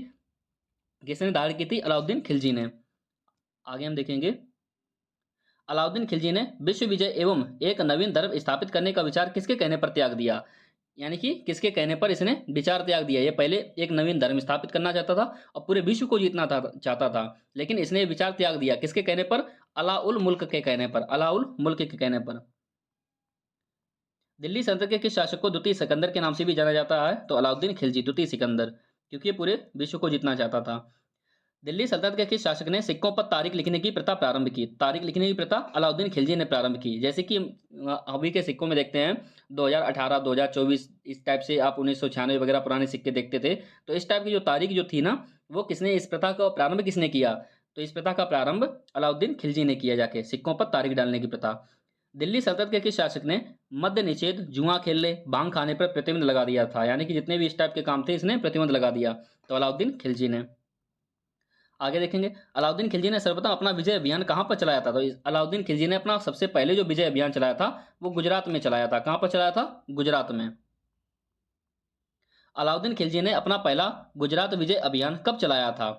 किसने धारण की थी? अलाउद्दीन खिलजी ने। आगे हम देखेंगे, अलाउद्दीन खिलजी ने विश्व विजय एवं एक नवीन धर्म स्थापित करने का विचार किसके कहने पर त्याग दिया? यानी कि किसके कहने पर इसने विचार त्याग दिया? ये पहले एक नवीन धर्म स्थापित करना चाहता था और पूरे विश्व को जीतना चाहता था, लेकिन इसने विचार त्याग दिया। किसके कहने पर? अलाउल मुल्क के कहने पर। अलाउल मुल्क के कहने पर। दिल्ली सल्तनत के किस शासक को द्वितीय सिकंदर के नाम से भी जाना जाता है? तो अलाउद्दीन खिलजी, द्वितीय सिकंदर, क्योंकि ये पूरे विश्व को जीतना चाहता था। दिल्ली सल्तनत के किस शासक ने सिक्कों पर तारीख लिखने की प्रथा प्रारंभ की? तारीख लिखने की प्रथा अलाउद्दीन खिलजी ने प्रारंभ की। जैसे कि अभी के सिक्कों में देखते हैं 2018, 2024, इस टाइप से आप 1996 वगैरह पुराने सिक्के देखते थे, तो इस टाइप की जो तारीख जो थी ना, वो किसने, इस प्रथा का प्रारंभ किसने किया? तो इस प्रथा का प्रारंभ अलाउद्दीन खिलजी ने किया जाके, सिक्कों पर तारीख डालने की प्रथा। दिल्ली सल्तनत के किस शासक ने मद्य निषेध, जुआ खेलने, भांग खाने पर प्रतिबंध लगा दिया था? यानी कि जितने भी इस टाइप के काम थे, इसने प्रतिबंध लगा दिया। तो अलाउद्दीन खिलजी ने। आगे देखेंगे, अलाउद्दीन खिलजी ने सर्वप्रथम अपना विजय अभियान कहां पर चलाया था? तो अलाउद्दीन खिलजी ने अपना सबसे पहले जो विजय अभियान चलाया था, वो गुजरात में चलाया था। कहां पर चलाया था? गुजरात में। अलाउद्दीन खिलजी ने अपना पहला गुजरात विजय अभियान कब चलाया था?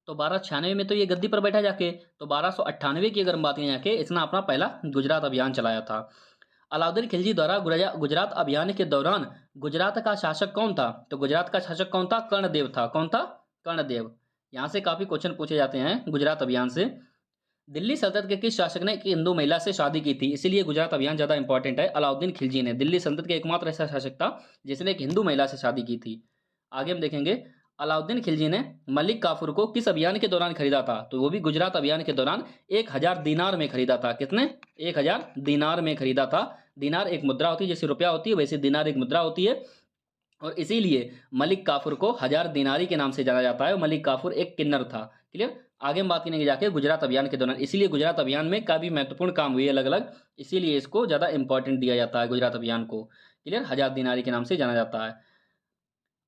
तो 1296 में तो ये गद्दी पर बैठा जाके, तो 1298 की अगर हम बात करें जाके, इसने अपना पहला गुजरात अभियान चलाया था। अलाउद्दीन खिलजी द्वारा गुजरात अभियान के दौरान गुजरात का शासक कौन था? तो गुजरात का शासक कौन था? कर्णदेव था। कौन था? कर्णदेव। यहाँ से काफी क्वेश्चन पूछे जाते हैं गुजरात अभियान से। दिल्ली सल्तनत के किस शासक ने एक हिंदू महिला से शादी की थी? इसीलिए गुजरात अभियान ज्यादा इंपॉर्टेंट है। अलाउद्दीन खिलजी ने, दिल्ली सल्तनत के एकमात्र ऐसा शासक था जिसने एक हिंदू महिला से शादी की थी। आगे हम देखेंगे, अलाउद्दीन खिलजी ने मलिक काफूर को किस अभियान के दौरान खरीदा था? तो वो भी गुजरात अभियान के दौरान 1000 दीनार में खरीदा था। कितने? 1000 दीनार में खरीदा था। दीनार एक मुद्रा होती है, जैसे रुपया होती है वैसे दीनार एक मुद्रा होती है, और इसीलिए मलिक काफूर को 1000 दीनारी के नाम से जाना जाता है। मलिक काफूर एक किन्नर था। क्लियर। आगे हम बात करेंगे जाके गुजरात अभियान के दौरान, इसीलिए गुजरात अभियान में काफी महत्वपूर्ण काम हुए अलग अलग, इसीलिए इसको ज्यादा इंपॉर्टेंट दिया जाता है गुजरात अभियान को। क्लियर। 1000 दीनारी के नाम से जाना जाता है।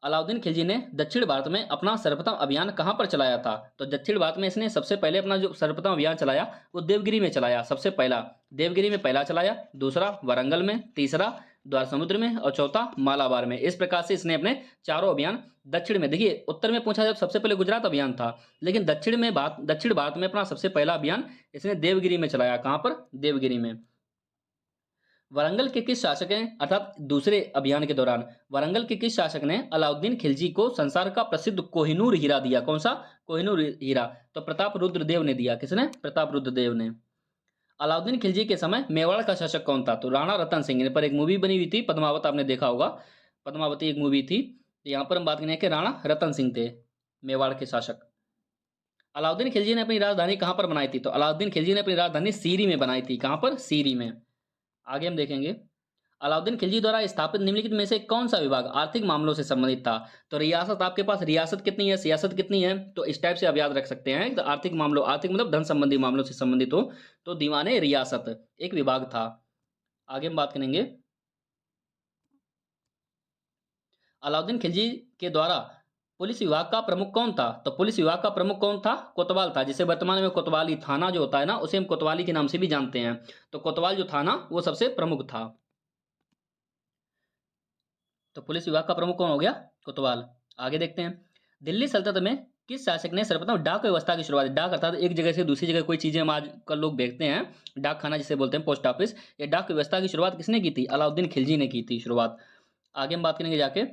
अलाउद्दीन खिलजी ने दक्षिण भारत में अपना सर्वप्रथम अभियान कहां पर चलाया था? तो दक्षिण भारत में इसने सबसे पहले अपना जो सर्वप्रथम अभियान चलाया वो देवगिरी में चलाया। सबसे पहला देवगिरी में पहला चलाया, दूसरा वारंगल में, तीसरा द्वार समुद्र में, और चौथा मालाबार में। इस प्रकार से इसने अपने चारों अभियान दक्षिण में, देखिए उत्तर में पूछा जब सबसे पहले गुजरात अभियान था, लेकिन दक्षिण भारत में अपना सबसे पहला अभियान इसने देवगिरी में चलाया। कहां पर? देवगिरी में। वारंगल के किस शासक ने, अर्थात दूसरे अभियान के दौरान वारंगल के किस शासक ने अलाउद्दीन खिलजी को संसार का प्रसिद्ध कोहिनूर हीरा दिया? कौन सा? कोहिनूर हीरा। तो प्रताप रुद्रदेव ने दिया। किसने? प्रताप रुद्रदेव ने। अलाउद्दीन खिलजी के समय मेवाड़ का शासक कौन था? तो राणा रतन सिंह ने, पर एक मूवी बनी हुई थी पद्मावत, आपने देखा होगा, पद्मावती एक मूवी थी। तो यहाँ पर हम बात करें कि राणा रतन सिंह थे मेवाड़ के शासक। अलाउद्दीन खिलजी ने अपनी राजधानी कहां पर बनाई थी? तो अलाउद्दीन खिलजी ने अपनी राजधानी सीरी में बनाई थी। कहां पर? सीरी में। आगे हम देखेंगे, अलाउद्दीन खिलजी द्वारा स्थापित निम्नलिखित में से कौन सा विभाग आर्थिक मामलों से संबंधित था? तो रियासत, आपके पास रियासत कितनी है, सियासत कितनी है, तो इस टाइप से आप याद रख सकते हैं। तो आर्थिक मामलों, आर्थिक मतलब धन संबंधी मामलों से संबंधित हो तो दीवाने रियासत एक विभाग था। आगे हम बात करेंगे, अलाउद्दीन खिलजी के द्वारा पुलिस विभाग का प्रमुख कौन था? तो पुलिस विभाग का प्रमुख कौन था? कोतवाल था, जिसे वर्तमान में कोतवाली थाना जो होता है ना, उसे हम कोतवाली के नाम से भी जानते हैं। तो कोतवाल जो था ना, वो सबसे प्रमुख था। तो पुलिस विभाग का प्रमुख कौन हो गया? कोतवाल। आगे देखते हैं, दिल्ली सल्तनत में किस शासक ने सर्वप्रथम डाक व्यवस्था की शुरुआत? डाक अर्थात एक जगह से दूसरी जगह कोई चीजें हम आजकल लोग भेजते हैं, डाक खाना जिसे बोलते हैं, पोस्ट ऑफिस, ये डाक व्यवस्था की शुरुआत किसने की थी? अलाउद्दीन खिलजी ने की थी शुरुआत। आगे हम बात करेंगे जाके,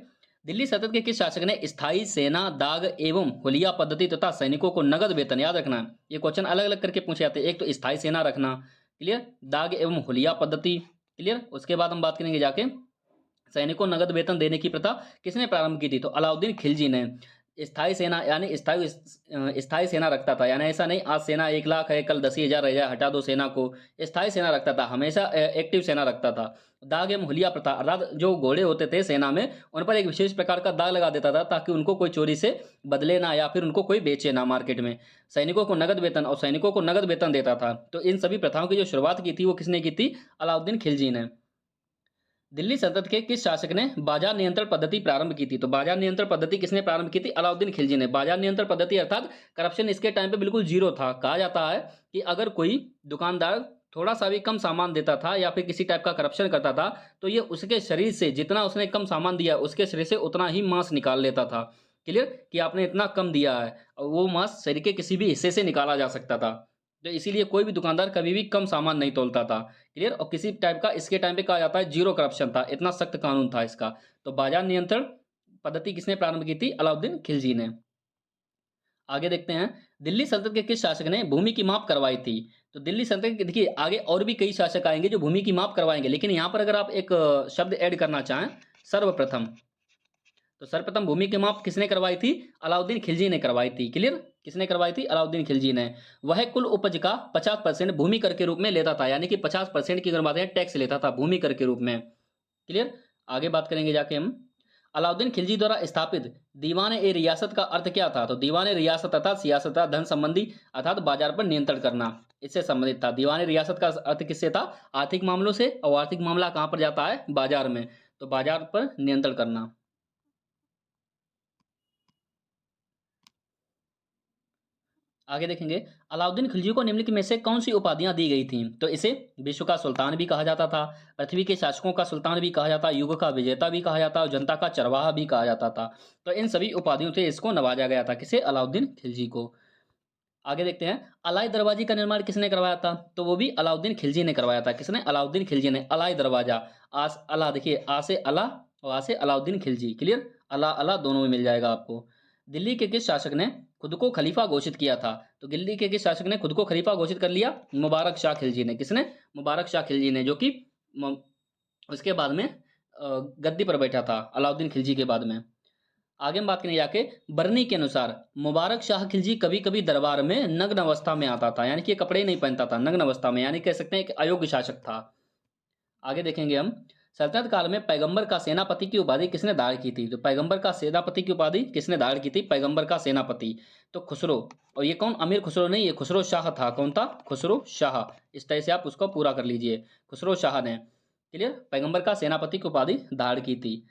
दिल्ली सल्तनत के किस शासक ने स्थायी सेना, दाग एवं हुलिया पद्धति तथा सैनिकों को नगद वेतन, याद रखना ये क्वेश्चन अलग अलग करके पूछे जाते हैं, एक तो स्थायी सेना रखना, क्लियर, दाग एवं हुलिया पद्धति, क्लियर। उसके बाद हम बात करेंगे जाके, सैनिकों नगद वेतन देने की प्रथा किसने प्रारंभ की थी? तो अलाउद्दीन खिलजी ने। स्थायी सेना यानी स्थायी सेना रखता था, यानी ऐसा नहीं आज सेना 1 लाख है कल 10,000 रह जाए, हटा दो सेना को। स्थायी सेना रखता था, हमेशा एक्टिव सेना रखता था। दाग एवं हुलिया प्रथा अर्थात जो घोड़े होते थे सेना में, उन पर एक विशेष प्रकार का दाग लगा देता था ताकि उनको कोई चोरी से बदले ना या फिर उनको कोई बेचे ना मार्केट में। सैनिकों को नगद वेतन, और सैनिकों को नगद वेतन देता था। तो इन सभी प्रथाओं की जो शुरुआत की थी वो किसने की थी? अलाउद्दीन खिलजी ने। दिल्ली सल्तनत के किस शासक ने बाजार नियंत्रण पद्धति प्रारंभ की थी? तो बाजार नियंत्रण पद्धति किसने प्रारंभ की थी? अलाउद्दीन खिलजी ने। बाजार नियंत्रण पद्धति अर्थात करप्शन इसके टाइम पे बिल्कुल जीरो था। कहा जाता है कि अगर कोई दुकानदार थोड़ा सा भी कम सामान देता था या फिर किसी टाइप का करप्शन करता था, तो ये उसके शरीर से, जितना उसने कम सामान दिया उसके शरीर से उतना ही मांस निकाल लेता था। क्लियर, कि आपने इतना कम दिया है, और वो मांस शरीर के किसी भी हिस्से से निकाला जा सकता था। तो इसीलिए कोई भी दुकानदार कभी भी कम सामान नहीं तोलता था। क्लियर, और किसी टाइप का इसके टाइम पे कहा जाता है जीरो करप्शन था, इतना सख्त कानून था इसका। तो बाजार नियंत्रण पद्धति किसने प्रारंभ की थी? अलाउद्दीन खिलजी ने। आगे देखते हैं, दिल्ली सल्तनत के किस शासक ने भूमि की माप करवाई थी? तो दिल्ली सल्तनत के, देखिए आगे और भी कई शासक आएंगे जो भूमि की माप करवाएंगे, लेकिन यहां पर अगर आप एक शब्द ऐड करना चाहें, सर्वप्रथम, तो सर्वप्रथम भूमि की माप किसने करवाई थी? अलाउद्दीन खिलजी ने करवाई थी। क्लियर, किसने करवाई थी? अलाउद्दीन खिलजी ने। वह कुल उपज का 50% भूमि कर के रूप में लेता था, यानी कि 50% की अगर बात है टैक्स लेता था भूमि कर के रूप में। क्लियर, आगे बात करेंगे जाके हम, अलाउद्दीन खिलजी द्वारा स्थापित दीवान ए रियासत का अर्थ क्या था? तो दीवान ए रियासत अर्थात सियासत था, धन संबंधी अर्थात बाजार पर नियंत्रण करना, इससे संबंधित था। दीवान ए रियासत का अर्थ किससे था? आर्थिक मामलों से, और आर्थिक मामला कहां पर जाता है? बाजार में। तो बाजार पर नियंत्रण करना। आगे देखेंगे, अलाउद्दीन खिलजी को निम्नलिखित में से कौन सी उपाधियां दी गई थीं? तो इसे विश्व का सुल्तान भी कहा जाता था, पृथ्वी के शासकों का सुल्तान भी कहा जाता, युग का विजेता भी कहा जाता और जनता का चरवाहा भी कहा जाता था। तो इन सभी उपाधियों से इसको नवाजा गया था। किसे? अलाउद्दीन खिलजी को। आगे देखते हैं, अलाई दरवाजे का निर्माण किसने करवाया था? तो वो भी अलाउद्दीन खिलजी ने करवाया था। किसने? अलाउद्दीन खिलजी ने। अलाई दरवाजा, आस अला, देखिए आ से अला और आ से अलाउद्दीन खिलजी। क्लियर, अला अला दोनों में मिल जाएगा आपको। दिल्ली के किस शासक ने खुद को खलीफा घोषित किया था? तो दिल्ली के किस शासक ने खुद को खलीफा घोषित कर लिया? मुबारक शाह खिलजी ने। किसने? मुबारक शाह खिलजी ने, जो कि उसके बाद में गद्दी पर बैठा था अलाउद्दीन खिलजी के बाद में। आगे हम बात करें जाके, बरनी के अनुसार मुबारक शाह खिलजी कभी कभी दरबार में नग्न अवस्था में आता था, यानी कि कपड़े नहीं पहनता था, नग्न अवस्था में, यानी कह सकते हैं एक अयोग्य शासक था। आगे देखेंगे हम, सल्तनत काल में पैगंबर का सेनापति की उपाधि किसने धारण की थी? तो पैगंबर का सेनापति की उपाधि किसने धारण की थी? पैगंबर का सेनापति। तो खुसरो, और ये कौन? अमीर खुसरो नहीं, ये खुसरो शाह था। कौन था? खुसरो शाह। इस तरह से आप उसको पूरा कर लीजिए, खुसरो शाह ने। क्लियर, पैगंबर का सेनापति की उपाधि धारण की थी।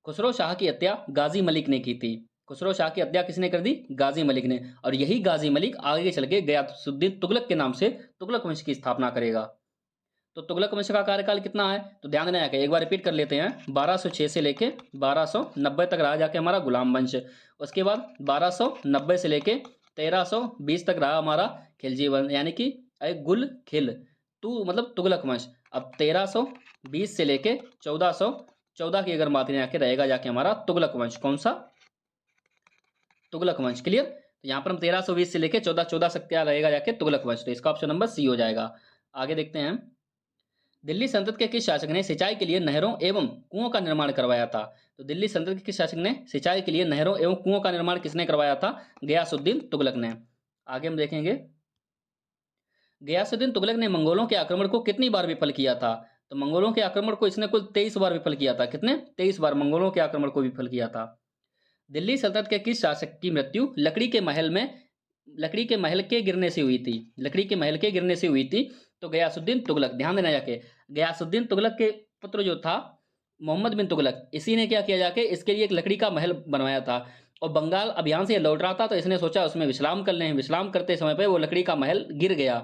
खुसरो शाह की हत्या गाजी मलिक ने की थी। खुसरो शाह की हत्या किसने कर दी? गाजी मलिक ने। और यही गाजी मलिक आगे चल के गयासुद्दीन तुगलक के नाम से तुगलक वंश की स्थापना करेगा। तो तुगलक वंश का कार्यकाल कितना है? तो ध्यान देना है, एक बार रिपीट कर लेते हैं। 1206 से लेके 1290 तक रहा जाके हमारा गुलाम वंश। उसके बाद 1290 से लेके 1320 तक रहा हमारा खिलजी वंश, यानी कि गुल खिल तू मतलब तुगलक वंश। अब 1320 से लेके 1414 की अगर बात आके रहेगा जाके हमारा तुगलक वंश। कौन सा? तुगलक वंश। क्लियर, तो यहाँ पर हम 1320 से लेके 1414 तक क्या रहेगा जाके? तुगलक वंश। तो इसका ऑप्शन नंबर सी हो जाएगा। आगे देखते हैं, दिल्ली सल्तनत के किस शासक ने सिंचाई के लिए नहरों एवं कुओं का निर्माण करवाया था? तो दिल्ली सल्तनत के किस शासक ने सिंचाई के लिए नहरों एवं कुओं का निर्माण किसने करवाया था? गयासुद्दीन तुगलक ने। आगे हम देखेंगे, गयासुद्दीन तुगलक ने मंगोलों के आक्रमण को कितनी बार विफल किया था? तो मंगोलों के आक्रमण को इसने कुल 23 बार विफल किया था। कितने? 23 बार मंगोलों के आक्रमण को विफल किया था। दिल्ली सल्तनत के किस शासक की मृत्यु लकड़ी के महल के गिरने से हुई थी? लकड़ी के महल के गिरने से हुई थी। तो गयासुद्दीन तुगलक। ध्यान देना जाके, गयासुद्दीन तुगलक के पुत्र जो था मोहम्मद बिन तुगलक, इसी ने क्या किया जाके इसके लिए एक लकड़ी का महल बनवाया था। और बंगाल अभियान से ये लौट रहा था तो इसने सोचा उसमें विश्राम कर लें। विश्राम करते समय पे वो लकड़ी का महल गिर गया,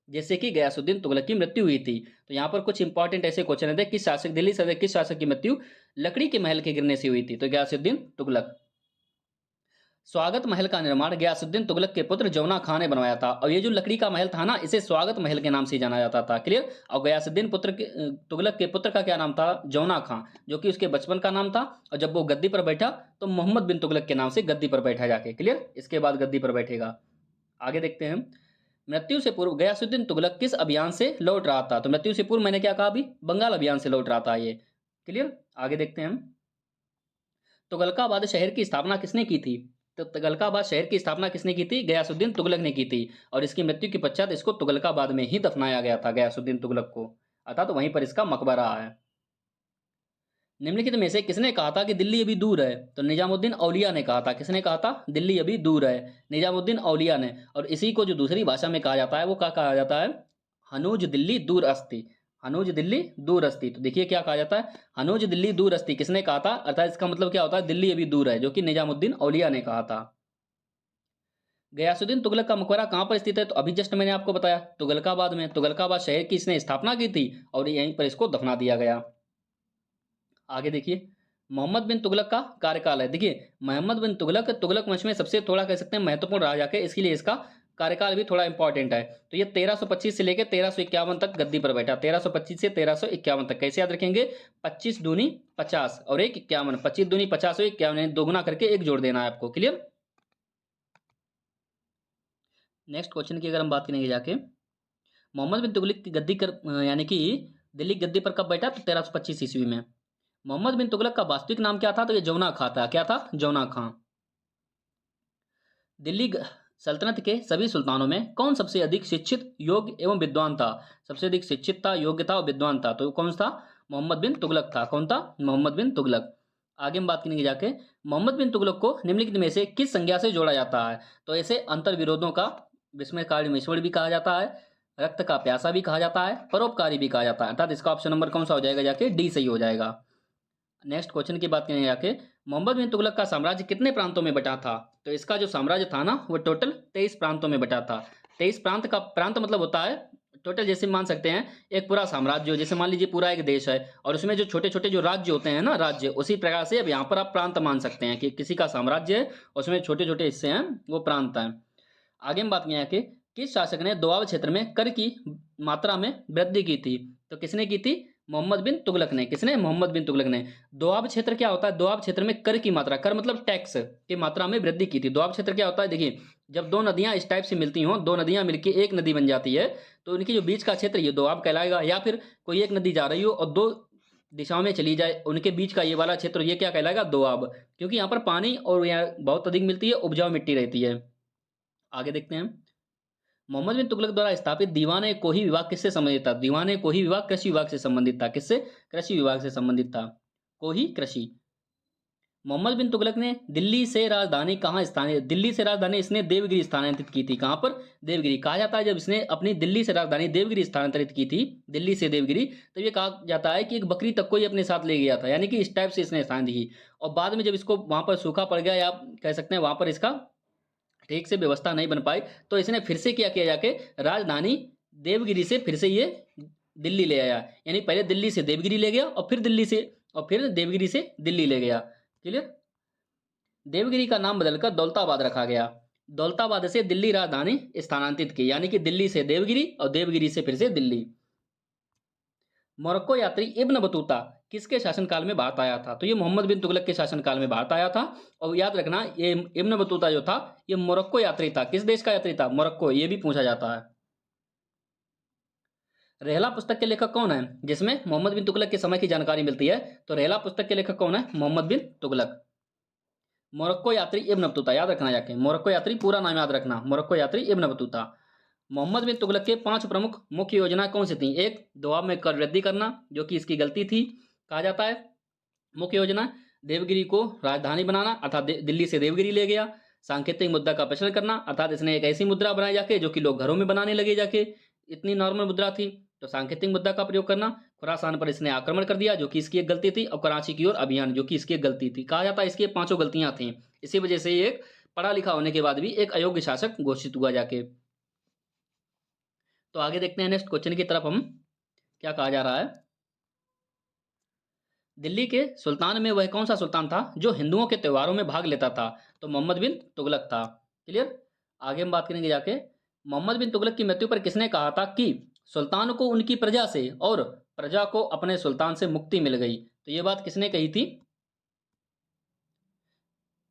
जिससे कि गयासुद्दीन तुगलक की मृत्यु हुई थी। तो यहाँ पर कुछ इंपॉर्टेंट ऐसे क्वेश्चन थे, किस शासक, दिल्ली सल्तनत किस शासक की मृत्यु लकड़ी के महल के गिरने से हुई थी? तो गयासुद्दीन तुगलक। स्वागत महल का निर्माण गयासुद्दीन तुगलक के पुत्र जौना खां ने बनवाया था। और ये जो लकड़ी का महल था ना, इसे स्वागत महल के नाम से जाना जाता था। क्लियर? और गयासुद्दीन तुगलक के पुत्र का क्या नाम था? जौना खां, जो कि उसके बचपन का नाम था। और जब वो गद्दी पर बैठा तो मोहम्मद बिन तुगलक के नाम से गद्दी पर बैठा जाके। क्लियर? इसके बाद गद्दी पर बैठेगा। आगे देखते हैं। मृत्यु से पूर्व गयासुद्दीन तुगलक किस अभियान से लौट रहा था? तो मृत्यु से पूर्व मैंने क्या कहा अभी? बंगाल अभियान से लौट रहा था ये। क्लियर? आगे देखते हैं हम। तुगलकाबाद शहर की स्थापना किसने की थी? तो तुगलकाबाद शहर की स्थापना किसने की थी? गयासुद्दीन तुगलक ने की थी। और इसकी मृत्यु के पश्चात इसको तुगलकाबाद में ही दफनाया गया था, गयासुद्दीन तुगलक को। अर्थात तो वहीं पर इसका मकबरा है। निम्नलिखित में से किसने कहा था कि दिल्ली अभी दूर है? तो निजामुद्दीन औलिया ने कहा था। किसने कहा था? दिल्ली अभी दूर है, निजामुद्दीन औलिया ने। और इसी को जो दूसरी भाषा में कहा जाता है वो क्या कहा जाता है? हनूज दिल्ली दूर अस्ति। हनूज दिल्ली दूर अस्ति। तो देखिए क्या कहा जाता है? हनूज दिल्ली दूर अस्ति किसने कहा था? अर्थात इसका मतलब क्या होता है? दिल्ली अभी दूर है, जो कि निजामुद्दीन औलिया ने कहा था। गयासुद्दीन तुगलक का मकबरा कहाँ पर स्थित है? तो अभी जस्ट मैंने आपको बताया, तुगलकाबाद में। तुगलकाबाद शहर की इसने स्थापना की थी और यहीं पर इसको दफना दिया गया। आगे देखिए, मोहम्मद बिन तुगलक का कार्यकाल है। देखिए, मोहम्मद बिन तुगलक तुगलक वंश में सबसे थोड़ा कह सकते हैं महत्वपूर्ण राजा के, इसके लिए इसका कार्यकाल भी थोड़ा इंपॉर्टेंट है। तो ये 1325 से लेकर 1351 तक गद्दी पर बैठा। 1325 से 1351 तक। कैसे याद रखेंगे? 25 दूनी 50 और एक 51। 25 दूनी 50 और 51, दोगुना करके एक जोड़ देना है आपको। क्लियर? नेक्स्ट क्वेश्चन की अगर हम बात करेंगे जाके, मोहम्मद बिन तुगलक की गद्दी कर यानी कि दिल्ली गद्दी पर कब बैठा? तो 1325 ईस्वी में। मोहम्मद बिन तुगलक का वास्तविक नाम क्या था? तो ये जौना खां था। क्या था? जौना खां। दिल्ली सल्तनत के सभी सुल्तानों में कौन सबसे अधिक शिक्षित, योग्य एवं विद्वान था? सबसे अधिक शिक्षित था, योग्य था और विद्वान था। तो कौन था? मोहम्मद बिन तुगलक था। कौन था? मोहम्मद बिन तुगलक। आगे हम बात करेंगे जाके, मोहम्मद बिन तुगलक को निम्नलिखित में से किस संज्ञा से जोड़ा जाता है? तो ऐसे अंतर विरोधों का विस्मयकारी मिश्रण भी कहा जाता है, रक्त का प्यासा भी कहा जाता है, परोपकारी भी कहा जाता है। अर्थात इसका ऑप्शन नंबर कौन सा हो जाएगा जाके? डी सही हो जाएगा। नेक्स्ट क्वेश्चन की बात करेंगे जाके, मोहम्मद बिन तुगलक का साम्राज्य कितने प्रांतों में बटा था? तो इसका जो साम्राज्य था ना, वो टोटल 23 प्रांतों में बटा था। 23 प्रांत का प्रांत मतलब होता है टोटल, जैसे मान सकते हैं एक पूरा साम्राज्य हो, जैसे मान लीजिए पूरा एक देश है और उसमें जो छोटे छोटे जो राज्य होते हैं ना, राज्य, उसी प्रकार से अब यहाँ पर आप प्रांत मान सकते हैं कि किसी का साम्राज्य है, उसमें छोटे छोटे हिस्से हैं, वो प्रांत हैं। आगे हम बात करें कि किस शासक ने दोआब क्षेत्र में कर की मात्रा में वृद्धि की थी? तो किसने की थी? मोहम्मद बिन तुगलक ने। किसने? मोहम्मद बिन तुगलक ने। दोआब क्षेत्र क्या होता है? दोआब क्षेत्र में कर की मात्रा, कर मतलब टैक्स की मात्रा में वृद्धि की थी। दोआब क्षेत्र क्या होता है? देखिए, जब दो नदियां इस टाइप से मिलती हों, दो नदियां मिलकर एक नदी बन जाती है, तो उनकी जो बीच का क्षेत्र ये दोआब कहलाएगा। या फिर कोई एक नदी जा रही हो और दो दिशाओं में चली जाए, उनके बीच का ये वाला क्षेत्र, ये क्या कहलाएगा? दोआब। क्योंकि यहाँ पर पानी और यहाँ बहुत अधिक मिलती है, उपजाऊ मिट्टी रहती है। आगे देखते हैं, मोहम्मद बिन तुगलक द्वारा स्थापित दीवान कोही विभाग किससे संबंधित था? दीवान कोही विभाग कृषि विभाग से संबंधित था। किससे? कृषि विभाग से संबंधित था। कोही कृषि। मोहम्मद बिन तुगलक ने दिल्ली से राजधानी कहाँ स्थानित, दिल्ली से राजधानी इसने देवगिरी स्थानांतरित की थी। कहाँ पर? देवगिरी। कहा जाता है जब इसने अपनी दिल्ली से राजधानी देवगिरी स्थानांतरित की थी, दिल्ली से देवगिरी, तो ये कहा जाता है कि एक बकरी तक को ही अपने साथ ले गया था। यानी कि इस टाइप से इसने स्थान दी। और बाद में जब इसको वहां पर सूखा पड़ गया, या कह सकते हैं वहां पर इसका ठीक से व्यवस्था नहीं बन पाई, तो इसने फिर से क्या किया जाके, राजधानी देवगिरी से फिर से ये दिल्ली ले आया। यानी पहले दिल्ली से देवगिरी ले गया और फिर दिल्ली से, और फिर देवगिरी से दिल्ली ले गया। क्लियर? देवगिरी का नाम बदलकर दौलताबाद रखा गया। दौलताबाद से दिल्ली राजधानी स्थानांतरित की, यानी कि दिल्ली से देवगिरी और देवगिरी से फिर से दिल्ली। मोरक्को यात्री इब्न बतूता किसके शासनकाल में भारत आया था? तो ये मोहम्मद बिन तुगलक के शासनकाल में भारत आया था। और याद रखना, ये इब्न बतूता जो था, ये मोरक्को यात्री था। किस देश का यात्री था? मोरक्को। ये भी पूछा जाता है। रेहला पुस्तक के लेखक कौन है, जिसमें मोहम्मद बिन तुगलक के समय की जानकारी मिलती है? तो रेहला पुस्तक के लेखक कौन है? मोहम्मद बिन तुगलक। मोरक्को यात्री इब्न बतूता, याद रखना जाके, मोरक्को यात्री पूरा नाम याद रखना, मोरक्को यात्री इब्न बतूता। मोहम्मद बिन तुगलक के 5 प्रमुख मुख्य योजना कौन सी थी? एक, दोआब में कर वृद्धि करना, जो कि इसकी गलती थी, कहा जाता है मुख्य योजना। देवगिरी को राजधानी बनाना, अर्थात दिल्ली से देवगिरी ले गया। सांकेतिक मुद्रा का प्रचलन करना, अर्थात इसने एक ऐसी मुद्रा बनाई जाके जो कि लोग घरों में बनाने लगे जाके, इतनी नॉर्मल मुद्रा थी। तो सांकेतिक मुद्दा का प्रयोग करना, खुरासान पर इसने आक्रमण कर दिया जो कि इसकी एक गलती थी, और कराची की ओर अभियान जो कि इसकी एक गलती थी। कहा जाता है इसकी 5 गलतियां थी, इसी वजह से ये एक पढ़ा लिखा होने के बाद भी एक अयोग्य शासक घोषित हुआ जाके। तो आगे देखते हैं नेक्स्ट क्वेश्चन की तरफ हम, क्या कहा जा रहा है। दिल्ली के सुल्तान में वह कौन सा सुल्तान था जो हिंदुओं के त्योहारों में भाग लेता था? तो मोहम्मद बिन तुगलक था। क्लियर। आगे हम बात करेंगे जाके, मोहम्मद बिन तुगलक की मृत्यु पर किसने कहा था कि सुल्तान को उनकी प्रजा से और प्रजा को अपने सुल्तान से मुक्ति मिल गई? तो ये बात किसने कही थी?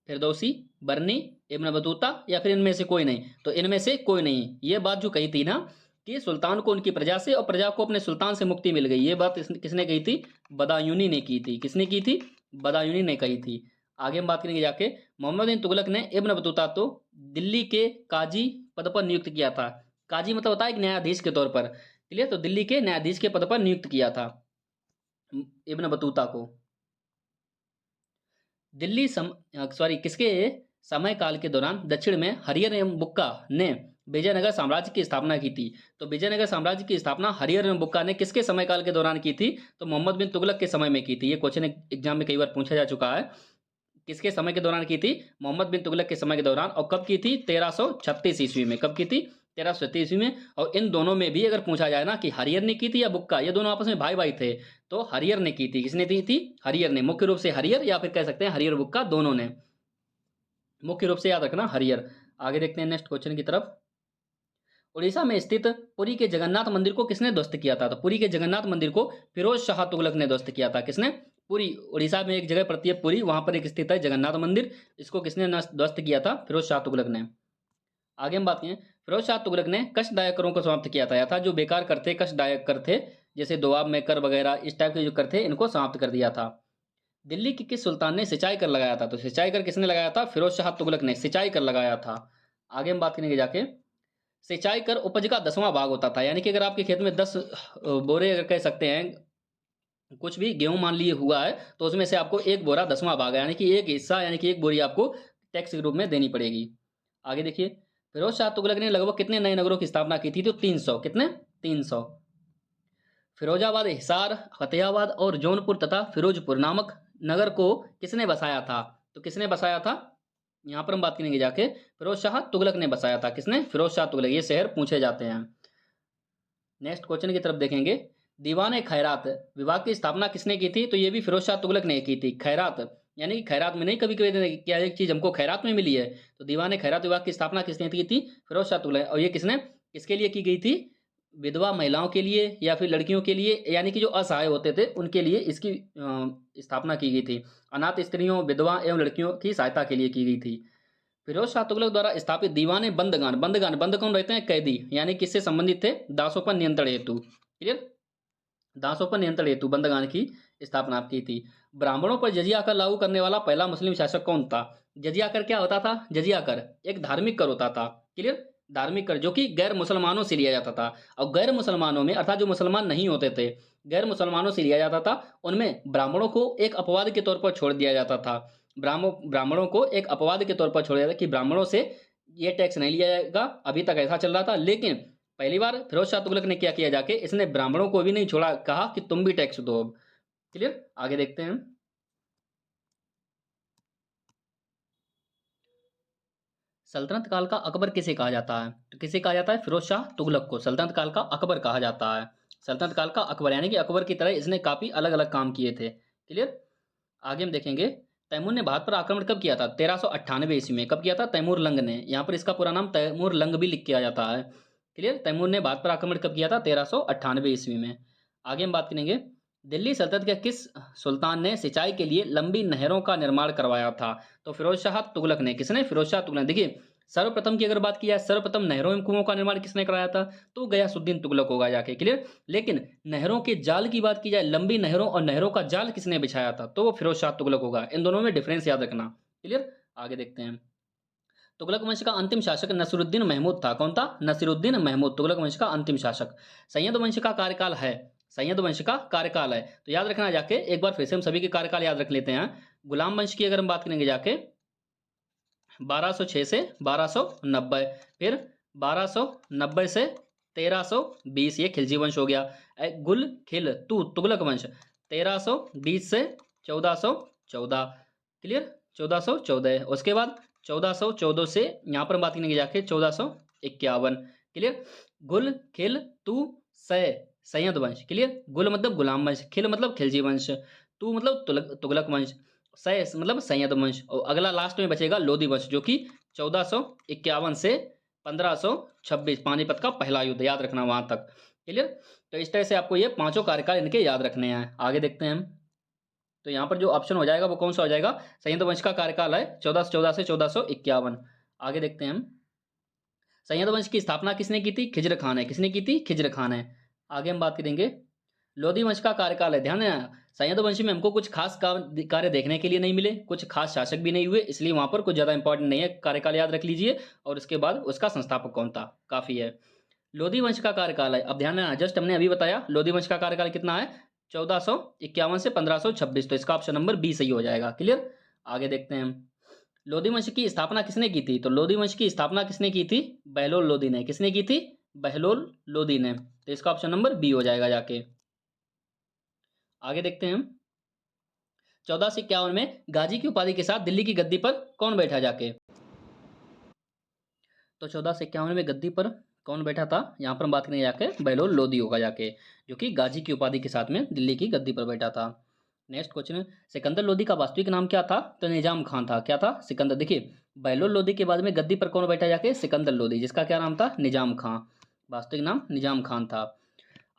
फिरदौसी, बर्नी, इब्न बतूता, या फिर इनमें से कोई नहीं? तो इनमें से कोई नहीं। ये बात जो कही थी ना कि सुल्तान को उनकी प्रजा से और प्रजा को अपने सुल्तान से मुक्ति मिल गई, ये बात किसने कही थी? बदायूनी ने की थी। किसने की थी? बदायूनी ने कही थी। आगे हम बात करेंगे जाके, मोहम्मद बिन तुगलक ने इब्न बतूता को दिल्ली के काजी पद पर नियुक्त किया था। काजी मतलब होता है एक न्यायाधीश के तौर पर। क्लियर। तो दिल्ली के न्यायाधीश के पद पर नियुक्त किया था इब्न बतूता को। दिल्ली सॉरी किसके समय काल के दौरान दक्षिण में हरियर एवं बुक्का ने विजयनगर साम्राज्य की स्थापना की थी? तो विजयनगर साम्राज्य की स्थापना हरियर एवं बुक्का ने किसके समय काल के दौरान की थी? तो मोहम्मद बिन तुगलक के समय में की थी। ये क्वेश्चन एग्जाम में कई बार पूछा जा चुका है। किसके समय के दौरान की थी? मोहम्मद बिन तुगलक के समय के दौरान। और कब की थी? 1336 ईस्वी में। कब की थी? 1336 ईस्वी में। और इन दोनों में भी अगर पूछा जाए ना कि हरियर ने की थी या बुक्का, ये दोनों आपस में भाई भाई थे, तो हरियर ने की थी। किसने की थी? हरियर ने। मुख्य रूप से हरियर, या फिर कह सकते हैं हरियर बुक्का, दोनों ने। मुख्य रूप से याद रखना हरियर। आगे देखते हैं नेक्स्ट क्वेश्चन की तरफ। उड़ीसा में स्थित पुरी के जगन्नाथ मंदिर को किसने ध्वस्त किया था? तो पुरी के जगन्नाथ मंदिर को फिरोज शाह तुगलक ने ध्वस्त किया था। किसने? पुरी, उड़ीसा में एक जगह पड़ती है पुरी, वहां पर एक स्थित है जगन्नाथ मंदिर। इसको किसने ध्वस्त किया था? फिरोज शाह तुगलक ने। आगे हम बात करें, फिरोज शाह तुगलक ने कष्टदायक करों को समाप्त किया था। था जो बेकार कर थे, कष्टदायक कर थे, जैसे दोआब में कर वगैरह, इस टाइप के जो कर थे, इनको समाप्त कर दिया था। दिल्ली के किस सुल्तान ने सिंचाई कर लगाया था? तो सिंचाई कर किसने लगाया था? फिरोज शाह तुगलक ने सिंचाई कर लगाया था। आगे हम बात करेंगे जाके, सिंचाई कर उपज का 10वां भाग होता था। यानी कि अगर आपके खेत में 10 बोरे, अगर कह सकते हैं कुछ भी गेहूं मान लिए हुआ है, तो उसमें से आपको एक बोरा 10वां भाग है, यानी कि एक हिस्सा, यानी कि एक बोरी आपको टैक्स के रूप में देनी पड़ेगी। आगे देखिए, फिरोज शाह तुगलक ने लगभग कितने नए नगरों की स्थापना की थी? तो 300। कितने? 300। फिरोजाबाद, हिसार, फतेहाबाद और जौनपुर तथा फिरोजपुर नामक नगर को किसने बसाया था? तो किसने बसाया था? यहां पर हम बात करेंगे जाके, फिरोज शाह तुगलक ने बसाया था। किसने? फिरोज शाह तुगलक। ये शहर पूछे जाते हैं। नेक्स्ट क्वेश्चन की तरफ देखेंगे, दीवान खैरात विभाग की स्थापना किसने की थी? तो ये भी फिरोज शाह तुगलक ने की थी। खैरात यानी कि खैरात में नहीं, कभी कभी क्या एक चीज हमको खैरात में मिली है, तो दीवान खैरात विभाग की स्थापना किसने की थी? फिरोज शाह तुगलक। और ये किसने, किसके लिए की गई थी? विधवा महिलाओं के लिए या फिर लड़कियों के लिए, यानी कि जो असहाय होते थे उनके लिए इसकी स्थापना की गई थी। अनाथ स्त्रियों, विधवा एवं लड़कियों की सहायता के लिए की गई थी। फिरोज शाह तुगलक द्वारा स्थापित दीवाने बंदगान, बंदगान बंद कौन रहते हैं? कैदी, यानी किससे संबंधित थे? दासों पर नियंत्रण हेतु। क्लियर। दासों पर नियंत्रण हेतु बंदगान की स्थापना की थी। ब्राह्मणों पर जजिया कर लागू करने वाला पहला मुस्लिम शासक कौन था? जजिया कर क्या होता था? जजिया कर एक धार्मिक कर होता था। क्लियर। धार्मिक कर जो कि गैर मुसलमानों से लिया जाता था। और गैर मुसलमानों में, अर्थात जो मुसलमान नहीं होते थे, गैर मुसलमानों से लिया जाता था। उनमें ब्राह्मणों को एक अपवाद के तौर पर छोड़ दिया जाता था। ब्राह्मणों को एक अपवाद के तौर पर छोड़ा जाता कि ब्राह्मणों से ये टैक्स नहीं लिया जाएगा। अभी तक ऐसा चल रहा था, लेकिन पहली बार फिरोज शाह तुगलक ने क्या किया जाके, इसने ब्राह्मणों को भी नहीं छोड़ा, कहा कि तुम भी टैक्स दो अब। क्लियर। आगे देखते हैं, सल्तनत काल का अकबर किसे कहा जाता है? तो किसे कहा जाता है? फिरोज शाह तुगलक को सल्तनत काल का अकबर कहा जाता है। सल्तनत काल का अकबर, यानी कि अकबर की तरह इसने काफी अलग अलग काम किए थे। क्लियर। आगे हम देखेंगे, तैमूर ने भारत पर आक्रमण कब किया था? 1398 ईस्वी में। कब किया था? तैमूर लंग ने। यहाँ पर इसका पूरा नाम तैमूर लंग भी लिख के आ जाता है। क्लियर। तैमूर ने भारत पर आक्रमण कब किया था? 1398 ईस्वी में। आगे हम बात करेंगे, दिल्ली सल्तनत के किस सुल्तान ने सिंचाई के लिए लंबी नहरों का निर्माण करवाया था? तो फिरोज शाह तुगलक ने। किसने? फिरोज शाह तुगलक। देखिए, सर्वप्रथम की अगर बात की जाए, सर्वप्रथम नहरों एवं कुओं का निर्माण किसने कराया था? तो गयासुद्दीन तुगलक होगा जाके। क्लियर। लेकिन नहरों के जाल की बात की जाए, लंबी नहरों और नहरों का जाल किसने बिछाया था? तो वो फिरोज शाह तुगलक होगा। इन दोनों में डिफरेंस याद रखना। क्लियर। आगे देखते हैं, तुगलक वंश का अंतिम शासक नसीरुद्दीन महमूद था। कौन था? नसीरुद्दीन महमूद, तुगलक वंश का अंतिम शासक। सैयद वंश का कार्यकाल है, सैयद वंश का कार्यकाल है, तो याद रखना जाके, एक बार फिर से हम सभी के कार्यकाल याद रख लेते हैं। गुलाम वंश की अगर हम बात करेंगे जाके, 1206 से 1290, फिर 1290 से 1320 ये खिलजी वंश हो गया। गुल खिल तू तुगलक वंश 1320 से 1414, क्लियर, 1414। उसके बाद 1414 से यहाँ पर हम बात करेंगे जाके 1451, क्लियर। गुल खिल तू सैयद वंश, क्लियर। गुल मतलब गुलाम वंश, खिल मतलब खिलजी वंश, तू मतलब तुगलक वंश, मतलब सैयद वंश, और अगला लास्ट में बचेगा लोधी वंश जो कि 1451 से 1526, पानीपत का पहला युद्ध, याद रखना वहां तक, क्लियर। तो इस तरह से आपको ये पांचों कार्यकाल इनके याद रखने हैं। आगे देखते हैं हम। तो यहाँ पर जो ऑप्शन हो जाएगा वो कौन सा हो जाएगा, संयंत वंश का कार्यकाल है 1414 से 1451। आगे देखते हैं हम। संयंत वंश की स्थापना किसने की थी, खिज्र खान है, किसने की थी, खिज्र खान है। आगे हम बात करेंगे लोधी वंश का कार्यकाल है। ध्यान देना, संयंत वंश में हमको कुछ खास कार्य देखने के लिए नहीं मिले, कुछ खास शासक भी नहीं हुए, इसलिए वहां पर कुछ ज्यादा इंपॉर्टेंट नहीं है, कार्यकाल याद रख लीजिए और उसके बाद उसका संस्थापक कौन था, काफी है। लोधी वंश का कार्यकाल है, अब ध्यान देना, जस्ट हमने अभी बताया लोधी वंश का कार्यकाल कितना है, 1451 से 1526, तो इसका ऑप्शन नंबर बी सही हो जाएगा, क्लियर। आगे देखते हैं हम। लोधी वंश की स्थापना किसने की थी, तो लोधी वंश की स्थापना किसने की थी, बहलोल लोधी ने, किसने की थी, बहलोल लोधी ने, तो इसका ऑप्शन नंबर बी हो जाएगा जाके। आगे देखते हैं हम। 1451 में गाजी की उपाधि के साथ दिल्ली की गद्दी पर कौन बैठा जाके, तो 1451 में गद्दी पर कौन बैठा था, यहां पर हम बात करेंगे जाके बहलोल लोधी होगा जाके, जो कि गाजी की उपाधि के साथ में दिल्ली की गद्दी पर बैठा था। नेक्स्ट क्वेश्चन, सिकंदर लोधी का वास्तविक नाम क्या था, तो निजाम खान था, क्या था, सिकंदर। देखिए बहलोल लोधी के बाद में गद्दी पर कौन बैठा जाके, सिकंदर लोधी, जिसका क्या नाम था, निजाम खां, वास्तविक नाम निजाम खान था।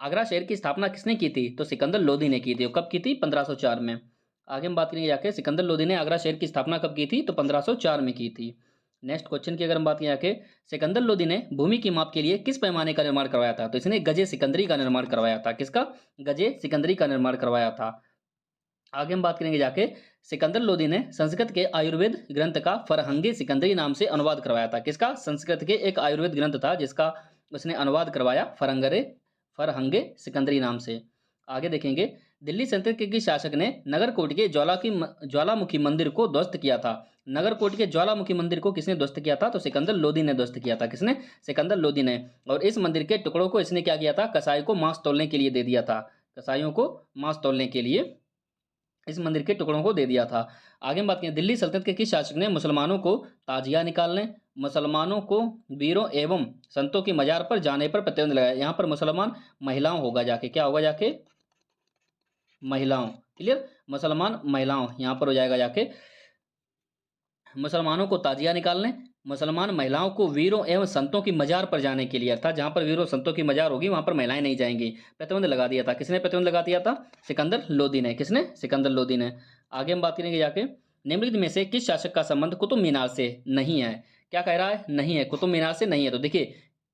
आगरा शहर की स्थापना किसने की थी, तो सिकंदर लोधी ने की थी, कब की थी, 1504 में। आगे हम बात करेंगे जाके सिकंदर लोधी ने आगरा शहर की स्थापना कब की थी, तो 1504 में की थी। नेक्स्ट क्वेश्चन की अगर हम बात करें जाके, सिकंदर लोधी ने भूमि की माप के लिए किस पैमाने का निर्माण करवाया था, तो इसने गजे सिकंदरी का निर्माण करवाया था, किसका, गजे सिकंदरी का निर्माण करवाया था। आगे हम बात करेंगे जाके, सिकंदर लोधी ने संस्कृत के आयुर्वेद ग्रंथ का फरहंगे सिकंदरी नाम से अनुवाद करवाया था, किसका, संस्कृत के एक आयुर्वेद ग्रंथ था जिसका उसने अनुवाद करवाया फरहंगे सिकंदरी नाम से। आगे देखेंगे, दिल्ली सल्तनत के किस शासक ने नगरकोट के ज्वालामुखी मंदिर को ध्वस्त किया था, नगरकोट के ज्वालामुखी मंदिर को किसने ध्वस्त किया था, तो सिकंदर लोधी ने ध्वस्त किया था, किसने, सिकंदर लोधी ने। और इस मंदिर के टुकड़ों को इसने क्या किया था, कसाई को मांस तोलने के लिए दे दिया था, कसाईयों को मांस तोलने के लिए इस मंदिर के टुकड़ों को दे दिया था। आगे हम बात करें, दिल्ली सल्तनत के किस शासक ने मुसलमानों को ताजिया निकालने, मुसलमानों को वीरों एवं संतों की मजार पर जाने पर प्रतिबंध लगाया। यहाँ पर मुसलमान महिलाओं होगा जाके, क्या होगा जाके, महिलाओं, क्लियर, मुसलमान महिलाओं यहाँ पर हो जाएगा जाके, मुसलमानों को ताजिया निकालने, मुसलमान महिलाओं को वीरों एवं संतों की मजार पर जाने के लिए, अर्थात जहां पर वीरों संतों की मजार होगी वहां पर महिलाएं नहीं जाएंगी, प्रतिबंध लगा दिया था, किसने प्रतिबंध लगा दिया था, सिकंदर लोधी ने, किसने, सिकंदर लोधी ने। आगे हम बात करेंगे जाके, निम्नलिखित में से किस शासक का संबंध कुतुब मीनार से नहीं है, क्या कह रहा है, नहीं है, कुतुब मीनार से नहीं है। तो देखिए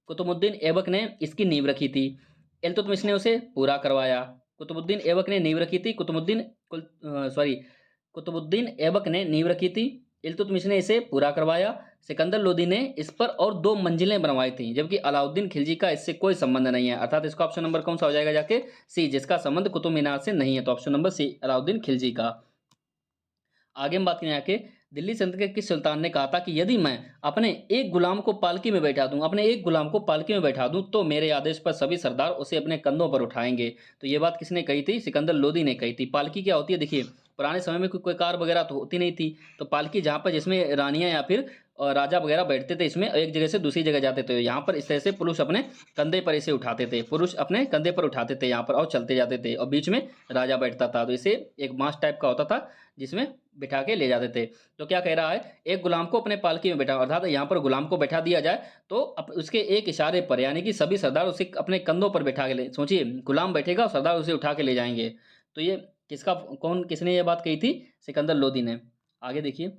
कुतुबुद्दीन ऐबक ने इसकी नींव रखी थी, इल्तुतमिश ने उसे पूरा करवाया, कुतुबुद्दीन ऐबक ने नींव रखी थी, कुतुबुद्दीन ऐबक ने नींव रखी थी, इल्तुतमिश ने इसे पूरा करवाया, सिकंदर लोधी ने इस पर और 2 मंजिलें बनवाई थी, जबकि अलाउद्दीन खिलजी का इससे कोई संबंध नहीं है, अर्थात इसका ऑप्शन नंबर कौन सा हो जाएगा जाके, सी, जिसका संबंध कुतुब मीनार से नहीं है, तो option number C, Alauddin Khilji का। आगे हम बात करें जाके, दिल्ली सल्तनत के किस सुल्तान ने कहा था कि यदि मैं अपने एक गुलाम को पालकी में बैठा दूं, अपने एक गुलाम को पालकी में बैठा दूं तो मेरे आदेश पर सभी सरदार उसे अपने कंधों पर उठाएंगे। तो ये बात किसने कही थी, सिकंदर लोधी ने कही थी। पालकी क्या होती है, देखिए पुराने समय में कोई कार वगैरह तो होती नहीं थी, तो पालकी जहाँ पर जिसमें रानियां या फिर राजा वगैरह बैठते थे, इसमें एक जगह से दूसरी जगह जाते थे, यहाँ पर इस तरह से पुरुष अपने कंधे पर इसे उठाते थे, पुरुष अपने कंधे पर उठाते थे यहाँ पर और चलते जाते थे, और बीच में राजा बैठता था, तो इसे एक मास टाइप का होता था जिसमें बिठा के ले जाते थे। तो क्या कह रहा है, एक गुलाम को अपने पालकी में बैठा, अर्थात यहाँ पर गुलाम को बैठा दिया जाए तो उसके एक इशारे पर यानी कि सभी सरदार उसे अपने कंधों पर बैठा के ले, सोचिए गुलाम बैठेगा और सरदार उसे उठा के ले जाएंगे। तो ये किसने ये बात कही थी, सिकंदर लोधी ने। आगे देखिए,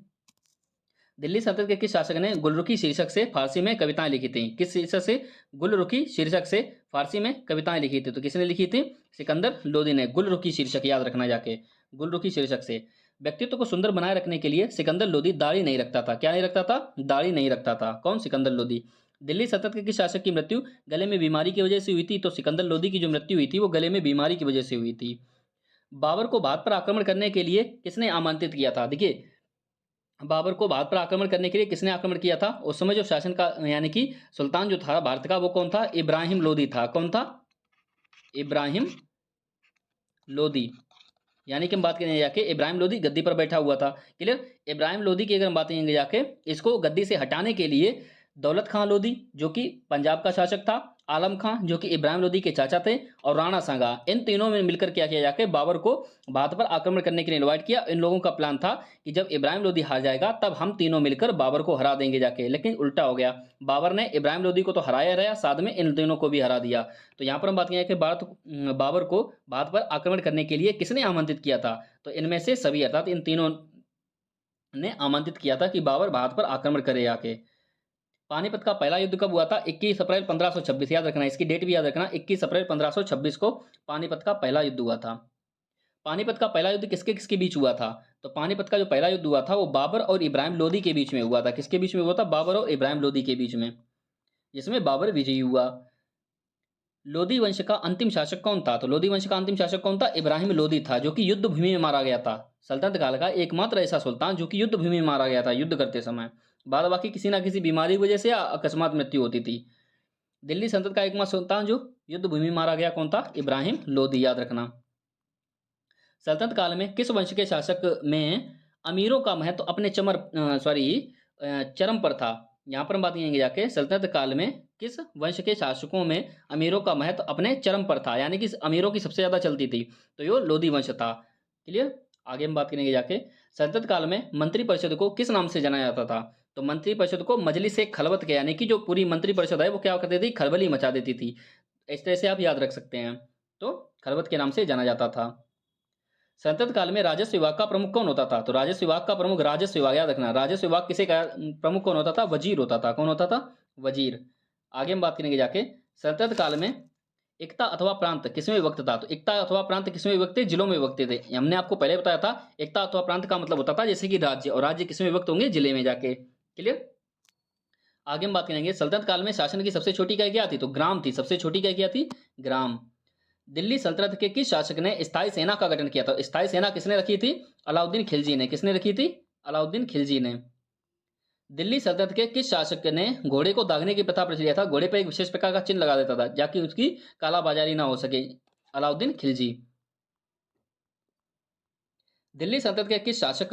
दिल्ली सल्तनत के किस शासक ने गुलरुखी शीर्षक से फारसी में कविताएं लिखी थी, किस शीर्षक से, गुलरुखी शीर्षक से फारसी में कविताएं लिखी थी, तो किसने लिखी थी, सिकंदर लोधी ने। गुलरुखी शीर्षक याद रखना जाके, गुलरुखी शीर्षक से। व्यक्तित्व को सुंदर बनाए रखने के लिए सिकंदर लोधी दाढ़ी नहीं रखता था, क्या नहीं रखता था, दाढ़ी नहीं रखता था, कौन, सिकंदर लोधी। दिल्ली सल्तनत के किस शासक की मृत्यु गले में बीमारी की वजह से हुई थी, तो सिकंदर लोधी की जो मृत्यु हुई थी वो गले में बीमारी की वजह से हुई थी। बाबर को भारत पर आक्रमण करने के लिए किसने आमंत्रित किया था, देखिए बाबर को भारत पर आक्रमण करने के लिए किसने आक्रमण किया था? उस समय जो शासन का यानी कि सुल्तान जो था भारत का वो कौन था? इब्राहिम लोदी था। कौन था? इब्राहिम लोदी। यानी कि हम बात करेंगे जाके इब्राहिम लोदी गद्दी पर बैठा हुआ था। क्लियर? इब्राहिम लोदी की अगर हम बात करेंगे जाके, इसको गद्दी से हटाने के लिए दौलत खां लोदी जो कि पंजाब का शासक था, आलम खां जो कि इब्राहिम लोदी के चाचा थे, और राणा सांगा, इन तीनों में मिलकर क्या किया जाके बाबर को भारत पर आक्रमण करने के लिए इन्वाइट किया। इन लोगों का प्लान था कि जब इब्राहिम लोदी हार जाएगा तब हम तीनों मिलकर बाबर को हरा देंगे जाके, लेकिन उल्टा हो गया। बाबर ने इब्राहिम लोदी को तो हराया रहा, साथ में इन तीनों को भी हरा दिया। तो यहाँ पर हम बात करें कि बाबर को भारत पर आक्रमण करने के लिए किसने आमंत्रित किया था? तो इनमें से सभी अर्थात इन तीनों ने आमंत्रित किया था कि बाबर भारत पर आक्रमण करे आके। पानीपत का पहला युद्ध कब हुआ था? 21 अप्रैल 1526। याद रखना, इसकी डेट भी याद रखना, 21 अप्रैल 1526 को पानीपत का पहला युद्ध हुआ था। पानीपत का पहला युद्ध किसके किसके बीच हुआ था? तो पानीपत का जो पहला युद्ध हुआ था वो बाबर और इब्राहिम लोदी के बीच में हुआ था। किसके बीच में हुआ था? बाबर और इब्राहिम लोदी के बीच में, जिसमें बाबर विजयी हुआ। लोदी वंश का अंतिम शासक कौन था? तो लोदी वंश का अंतिम शासक कौन था? इब्राहिम लोदी था, जो कि युद्ध भूमि में मारा गया था। सल्तनत काल का एकमात्र ऐसा सुल्तान जो कि युद्ध भूमि में मारा गया था युद्ध करते समय। बाद बाकी किसी ना किसी बीमारी की वजह से या अकस्मात मृत्यु होती थी। दिल्ली सल्तनत का एकमात्र सुल्तान जो युद्ध भूमि में मारा गया कौन था? इब्राहिम लोदी। याद रखना। सल्तनत काल में किस वंश के शासक में अमीरों का महत्व अपने चरम पर था? यहाँ पर हम बात करेंगे जाके सल्तनत काल में किस वंश के शासकों में अमीरों का महत्व अपने चरम पर था, यानी कि अमीरों की सबसे ज्यादा चलती थी, तो यो लोधी वंश था। क्लियर? आगे हम बात करेंगे जाके सल्तनत काल में मंत्रिपरिषद को किस नाम से जाना जाता था? तो मंत्रिपरिषद को मजलिस ए खलवत के, यानी कि जो पूरी मंत्रिपरिषद है वो क्या करती थी? खलबली मचा देती थी। इस तरह से आप याद रख सकते हैं। तो खलवत के नाम से जाना जाता था। सल्तनत काल में राजस्व विभाग का प्रमुख कौन होता था? तो राजस्व विभाग का प्रमुख, राजस्व विभाग याद रखना, राजस्व विभाग किसे का प्रमुख कौन होता था? वजीर होता था। कौन होता था? वजीर। आगे हम बात करेंगे जाके सल्तनत काल में एकता अथवा प्रांत किसमें विभक्त था? तो एकता अथवा प्रांत किसमें विभक्त थे? जिलों में विभक्त थे। हमने आपको पहले बताया था एकता अथवा प्रांत का मतलब होता था जैसे कि राज्य, और राज्य किसमें विभक्त होंगे? जिले में जाके। क्लियर? आगे हम बात करेंगे सल्तनत काल में शासन की सबसे छोटी इकाई क्या थी? तो ग्राम थी। सबसे छोटी इकाई क्या थी? ग्राम। दिल्ली सल्तनत के किस शासक ने स्थायी सेना का गठन किया था? स्थायी सेना किसने रखी थी? अलाउद्दीन खिलजी ने। किसने रखी थी? अलाउद्दीन खिलजी ने। दिल्ली सल्तनत के किस शासक ने घोड़े को दागने की प्रथा प्रचलित था? घोड़े पर एक विशेष प्रकार का चिन्ह लगा देता था ताकि उसकी कालाबाजारी ना हो सके। अलाउद्दीन खिलजी। दिल्ली सल्तनत के किस शासक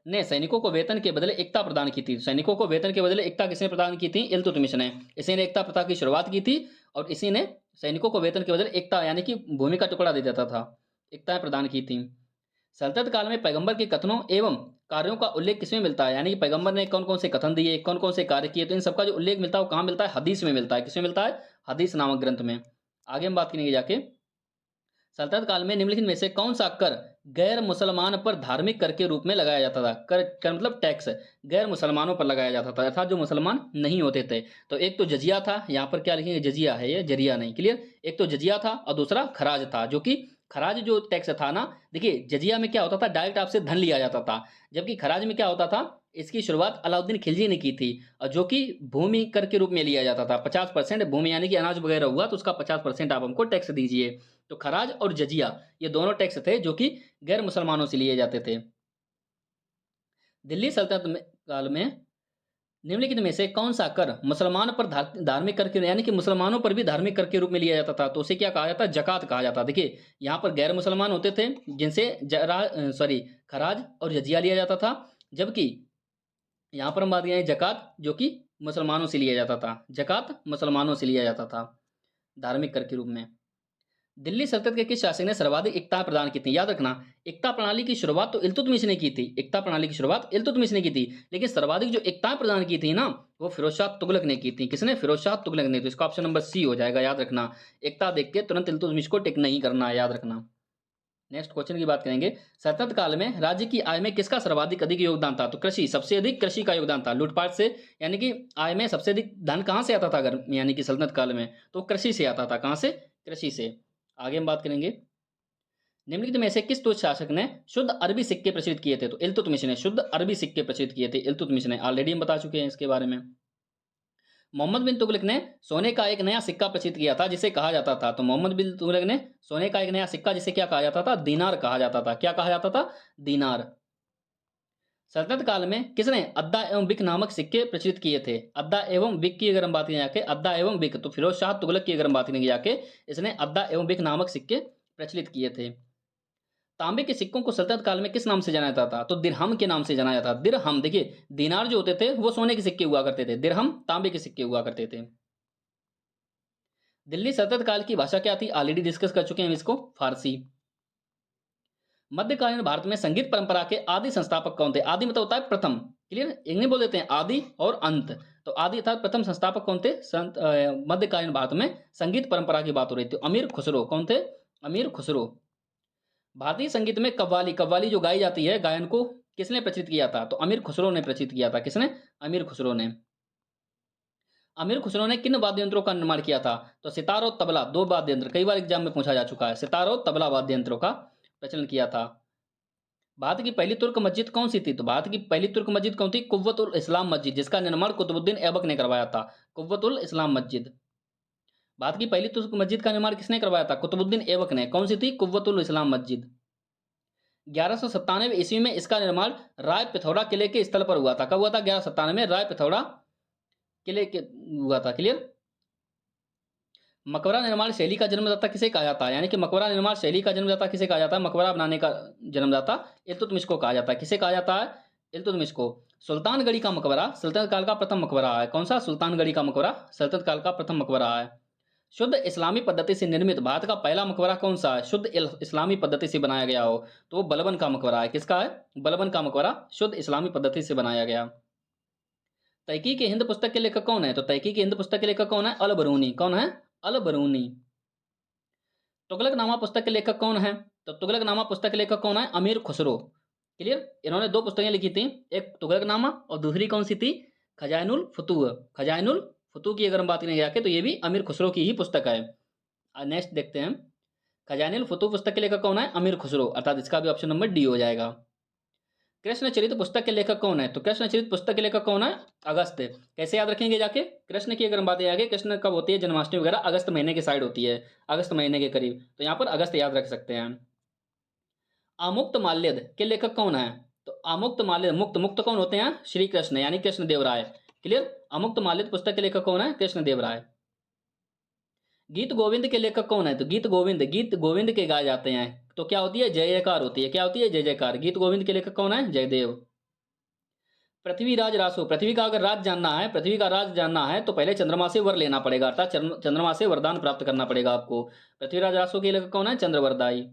ने सैनिकों को वेतन के बदले एकता प्रदान की थी? सैनिकों को वेतन के बदले एकता किसने प्रदान की थी? इल्तुतमिश ने। इसी ने एकता प्रथा की शुरुआत की थी और इसी ने सैनिकों को वेतन के बदले एकता यानी कि भूमि का टुकड़ा दे देता था। एकताएं प्रदान की थी। सल्तनत काल में पैगंबर के कथनों एवं कार्यों का उल्लेख किसमें मिलता है? यानी कि पैगंबर ने कौन कौन से कथन दिए, कौन कौन से कार्य किए, तो इन सबका जो उल्लेख मिलता है वो कहाँ मिलता है? हदीस में मिलता है। किसमें मिलता है? हदीस नामक ग्रंथ में। आगे हम बात करेंगे जाके सल्तनत काल में निम्नलिखित में से कौन सा कर गैर मुसलमान पर धार्मिक कर के रूप में लगाया जाता था? कर मतलब टैक्स गैर मुसलमानों पर लगाया जाता था, अर्थात जो मुसलमान नहीं होते थे। तो एक तो जजिया था, यहाँ पर क्या लिखेंगे? जजिया है, ये जरिया नहीं। क्लियर? एक तो जजिया था और दूसरा खराज था, जो कि खराज जो टैक्स था ना, देखिए जजिया में क्या होता था? डायरेक्ट आपसे धन लिया जाता था, जबकि खराज में क्या होता था? इसकी शुरुआत अलाउद्दीन खिलजी ने की थी, और जो कि भूमि कर के रूप में लिया जाता था। 50% भूमि यानी कि अनाज वगैरह हुआ तो उसका 50% आप हमको टैक्स दीजिए। तो खराज और जजिया ये दोनों टैक्स थे जो कि गैर मुसलमानों से लिए जाते थे। दिल्ली सल्तनत काल में निम्नलिखित में से कौन सा कर मुसलमान पर धार्मिक कर के यानी कि मुसलमानों पर भी धार्मिक कर के रूप में लिया जाता था? तो उसे क्या कहा जाता है? जकात कहा जाता। देखिए यहाँ पर गैर मुसलमान होते थे जिनसे खराज और जजिया लिया जाता था, जबकि यहाँ पर हम बात करें जकात जो कि मुसलमानों से लिया जाता था। जकात मुसलमानों से लिया जाता था धार्मिक कर के रूप में। दिल्ली सल्तनत के किस शासक ने सर्वाधिक एकता प्रदान की थी? याद रखना, एकता प्रणाली की शुरुआत तो इल्तुतमिश ने की थी। एकता प्रणाली की शुरुआत इल्तुतमिश ने की थी, लेकिन सर्वाधिक जो एकता प्रदान की थी ना, वो फिरोज शाह तुगलक ने की थी। किसने? फिरोज शाह तुगलक ने। तो इसका ऑप्शन नंबर सी हो जाएगा। याद रखना, एकता देख के तुरंत इल्तुतमिश को टिक नहीं करना है, याद रखना। नेक्स्ट क्वेश्चन की बात करेंगे, सल्तनत काल में राज्य की आय में किसका सर्वाधिक अधिक योगदान था? तो कृषि, सबसे अधिक कृषि का योगदान था लूटपाट से। यानी कि आय में सबसे अधिक धन कहाँ से आता था अगर यानी कि सल्तनत काल में? तो कृषि से आता था। कहाँ से? कृषि से। आगे हम बात करेंगे निम्नलिखित में से किस तुर्क शासक ने शुद्ध अरबी सिक्के प्रचलित किए थे? तो इल्तुतमिश ने शुद्ध अरबी सिक्के प्रचलित किए थे। इल्तुतमिश ने, ऑलरेडी हम बता चुके हैं इसके बारे में। मोहम्मद बिन तुगलक ने सोने का एक नया सिक्का प्रचलित किया था जिसे कहा जाता था, तो मोहम्मद बिन तुगलक ने सोने का एक नया सिक्का जिसे क्या कहा जाता था? दीनार कहा जाता था। क्या कहा जाता था? दीनार। सल्तनत काल में किसने अद्दा एवं बिक नामक सिक्के प्रचलित किए थे? अद्दा एवं बिक की अगर हम बात करें जाके, अद्दा एवं बिक, तो फिरोज शाह तुगलक की अगर हम बात करेंगे जाके, इसने अद्दा एवं बिक नामक सिक्के प्रचलित किए थे। तांबे के सिक्कों को सल्तनत काल में किस नाम से जाना जाता था? तो दिरहम के नाम से जाना जाता था। दिरहम, देखिए दीनार जो होते थे वो सोने के सिक्के हुआ करते थे, दिरहम तांबे के सिक्के हुआ करते थे। दिल्ली सल्तनत काल की भाषा क्या थी? ऑलरेडी डिस्कस कर चुके हैं हम इसको, फारसी। मध्यकालीन भारत में संगीत परंपरा के आदि संस्थापक कौन थे? आदि मतलब होता है प्रथम, क्लियर, इंग्लिश बोल देते हैं आदि और अंत। तो आदि अर्थात प्रथम संस्थापक कौन थे? मध्यकालीन भारत में संगीत परंपरा की बात हो रही थी। अमीर खुसरो, कौन थे? अमीर खुसरो। भारतीय संगीत में कव्वाली, कव्वाली जो गाई जाती है, गायन को किसने प्रचलित किया था? तो अमीर खुसरो ने प्रचलित किया था। किसने? अमीर खुसरो ने। अमीर खुसरो ने किन वाद्य यंत्रों का निर्माण किया था? तो सितार और तबला, दो वाद्य यंत्र, कई बार एग्जाम में पूछा जा चुका है। सितार और तबला वाद्य यंत्रों का प्रचलन किया था। भारत की पहली तुर्क मस्जिद कौन सी थी? तो भारत की पहली तुर्क मस्जिद कौन थी? कुव्वतुल इस्लाम मस्जिद, जिसका निर्माण कुतुबुद्दीन ऐबक ने करवाया था। कुव्वतुल इस्लाम मस्जिद। भारत की पहली तुर्क मस्जिद का निर्माण किसने करवाया था? कुतुबुद्दीन ऐबक ने। कौन सी थी? कुव्वतुल इस्लाम मस्जिद। 1197 ईस्वी में इसका निर्माण राय पिथौरा किले के स्थल पर हुआ था। कब हुआ था? 1197 में राय पिथौरा किले के हुआ था। क्लियर। मकबरा निर्माण शैली का जन्मदाता किसे कहा जाता है? यानी कि मकबरा निर्माण शैली का जन्मदाता किसे कहा जाता है? मकबरा बनाने का जन्मदाता इल्तुतमिश को कहा जाता है। किसे कहा जाता है? इल्तुतमिश को। सुल्तानगढ़ी का मकबरा सल्तनत काल का प्रथम मकबरा है। कौन सा? सुल्तानगढ़ी का मकबरा सल्तनत काल का प्रथम मकबरा है। शुद्ध इस्लामी पद्धति से निर्मित भारत का पहला मकबरा कौन सा है? शुद्ध इस्लामी पद्धति से बनाया गया हो तो वो बलबन का मकबरा है। किसका है? बलबन का मकबरा शुद्ध इस्लामी पद्धति से बनाया गया। तहकीक हिंद पुस्तक के लेखक कौन है? तो तहकीक हिंद पुस्तक के लेखक कौन है? अल बरूनी। कौन है? अल बरूनी। तुगलकनामा पुस्तक के लेखक कौन है? तो तुगलकनामा पुस्तक के लेखक कौन है? अमीर खुसरो। क्लियर। इन्होंने दो पुस्तकें लिखी थी, एक तुगलकनामा और दूसरी कौन सी थी? खजाइनुल फुतूह। खजाइनुल फुतूह की अगर हम बात करें जाके तो ये भी अमीर खुसरो की ही पुस्तक है। नेक्स्ट देखते हैं, खजाइनुल फुतूह पुस्तक के लेखक कौन है? अमीर खुसरो, अर्थात इसका भी ऑप्शन नंबर डी हो जाएगा। कृष्णचरित पुस्तक के लेखक कौन है? तो कृष्णचरित पुस्तक के लेखक कौन है? अगस्त। कैसे याद रखेंगे जाके? कृष्ण की अगर हम बात आगे, कृष्ण कब होती है जन्माष्टमी वगैरह? अगस्त महीने के साइड होती है, अगस्त महीने के करीब, तो यहाँ पर अगस्त याद रख सकते हैं। आमुक्त माल्यद के लेखक कौन है? तो आमुक्त माल्यद, मुक्त, मुक्त कौन होते हैं? श्री कृष्ण, यानी कृष्ण देव राय। क्लियर। अमुक्त माल्यद पुस्तक के लेखक कौन है? कृष्ण देव राय। गीत गोविंद के लेखक कौन है? तो गीत गोविंद के गाए जाते हैं तो क्या होती है? जय जयकार होती है। क्या होती है? जय जयकार। गीत गोविंद के लेखक कौन है? जयदेव। पृथ्वीराज रासो, पृथ्वी का अगर राज जानना है, पृथ्वी का राज जानना है तो पहले चंद्रमा से वर लेना पड़ेगा, अर्थात चंद्रमा से वरदान प्राप्त करना पड़ेगा आपको। पृथ्वीराज रासो के लेखक कौन है? चंद्रवरदाई।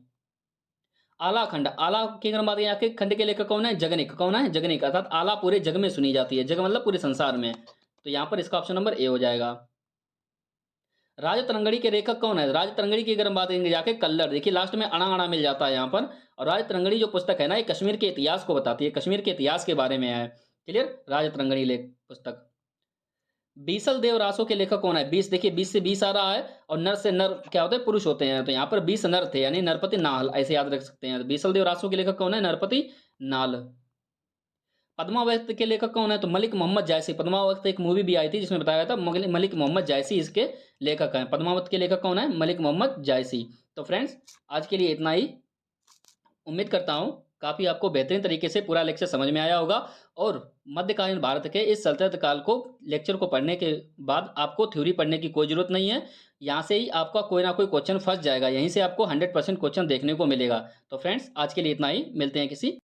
आला खंड, आला की अगर बात यहाँ के खंड के लेखक कौन है? जगनिक। कौन है? जगनिक, अर्थात आला पूरे जग में सुनी जाती है, जग मतलब पूरे संसार में, तो यहाँ पर इसका ऑप्शन नंबर ए हो जाएगा। राजतरंगड़ी के लेखक कौन है? राजतरंगड़ी की अगर हम बात करेंगे जाके कल्लर, देखिए लास्ट में अड़ा अड़ा मिल जाता है यहाँ पर। और राजतरंगड़ी जो पुस्तक है ना, ये कश्मीर के इतिहास को बताती है, कश्मीर के इतिहास के बारे में है। क्लियर। राजतरंगड़ी लेख पुस्तक। बीसल देव रासो के लेखक कौन है? 20, देखिए 20 से 20 आ रहा है और नर से नर क्या होते हैं? पुरुष होते हैं, तो यहाँ पर 20 नर थे, यानी नरपति नाल, ऐसे याद रख सकते हैं। बीसल देव रासो के लेखक कौन है? नरपति नाल। पद्मावत के लेखक कौन है? तो मलिक मोहम्मद जायसी। पद्मावत एक मूवी भी आई थी जिसमें बताया था, मलिक मोहम्मद जायसी इसके लेखक हैं। पद्मावत के लेखक कौन है? मलिक मोहम्मद जायसी। तो फ्रेंड्स आज के लिए इतना ही। उम्मीद करता हूँ काफ़ी आपको बेहतरीन तरीके से पूरा लेक्चर समझ में आया होगा और मध्यकालीन भारत के इस सल्तनत काल को लेक्चर को पढ़ने के बाद आपको थ्योरी पढ़ने की कोई ज़रूरत नहीं है। यहाँ से ही आपका कोई ना कोई क्वेश्चन फंस जाएगा, यहीं से आपको 100% क्वेश्चन देखने को मिलेगा। तो फ्रेंड्स आज के लिए इतना ही, मिलते हैं किसी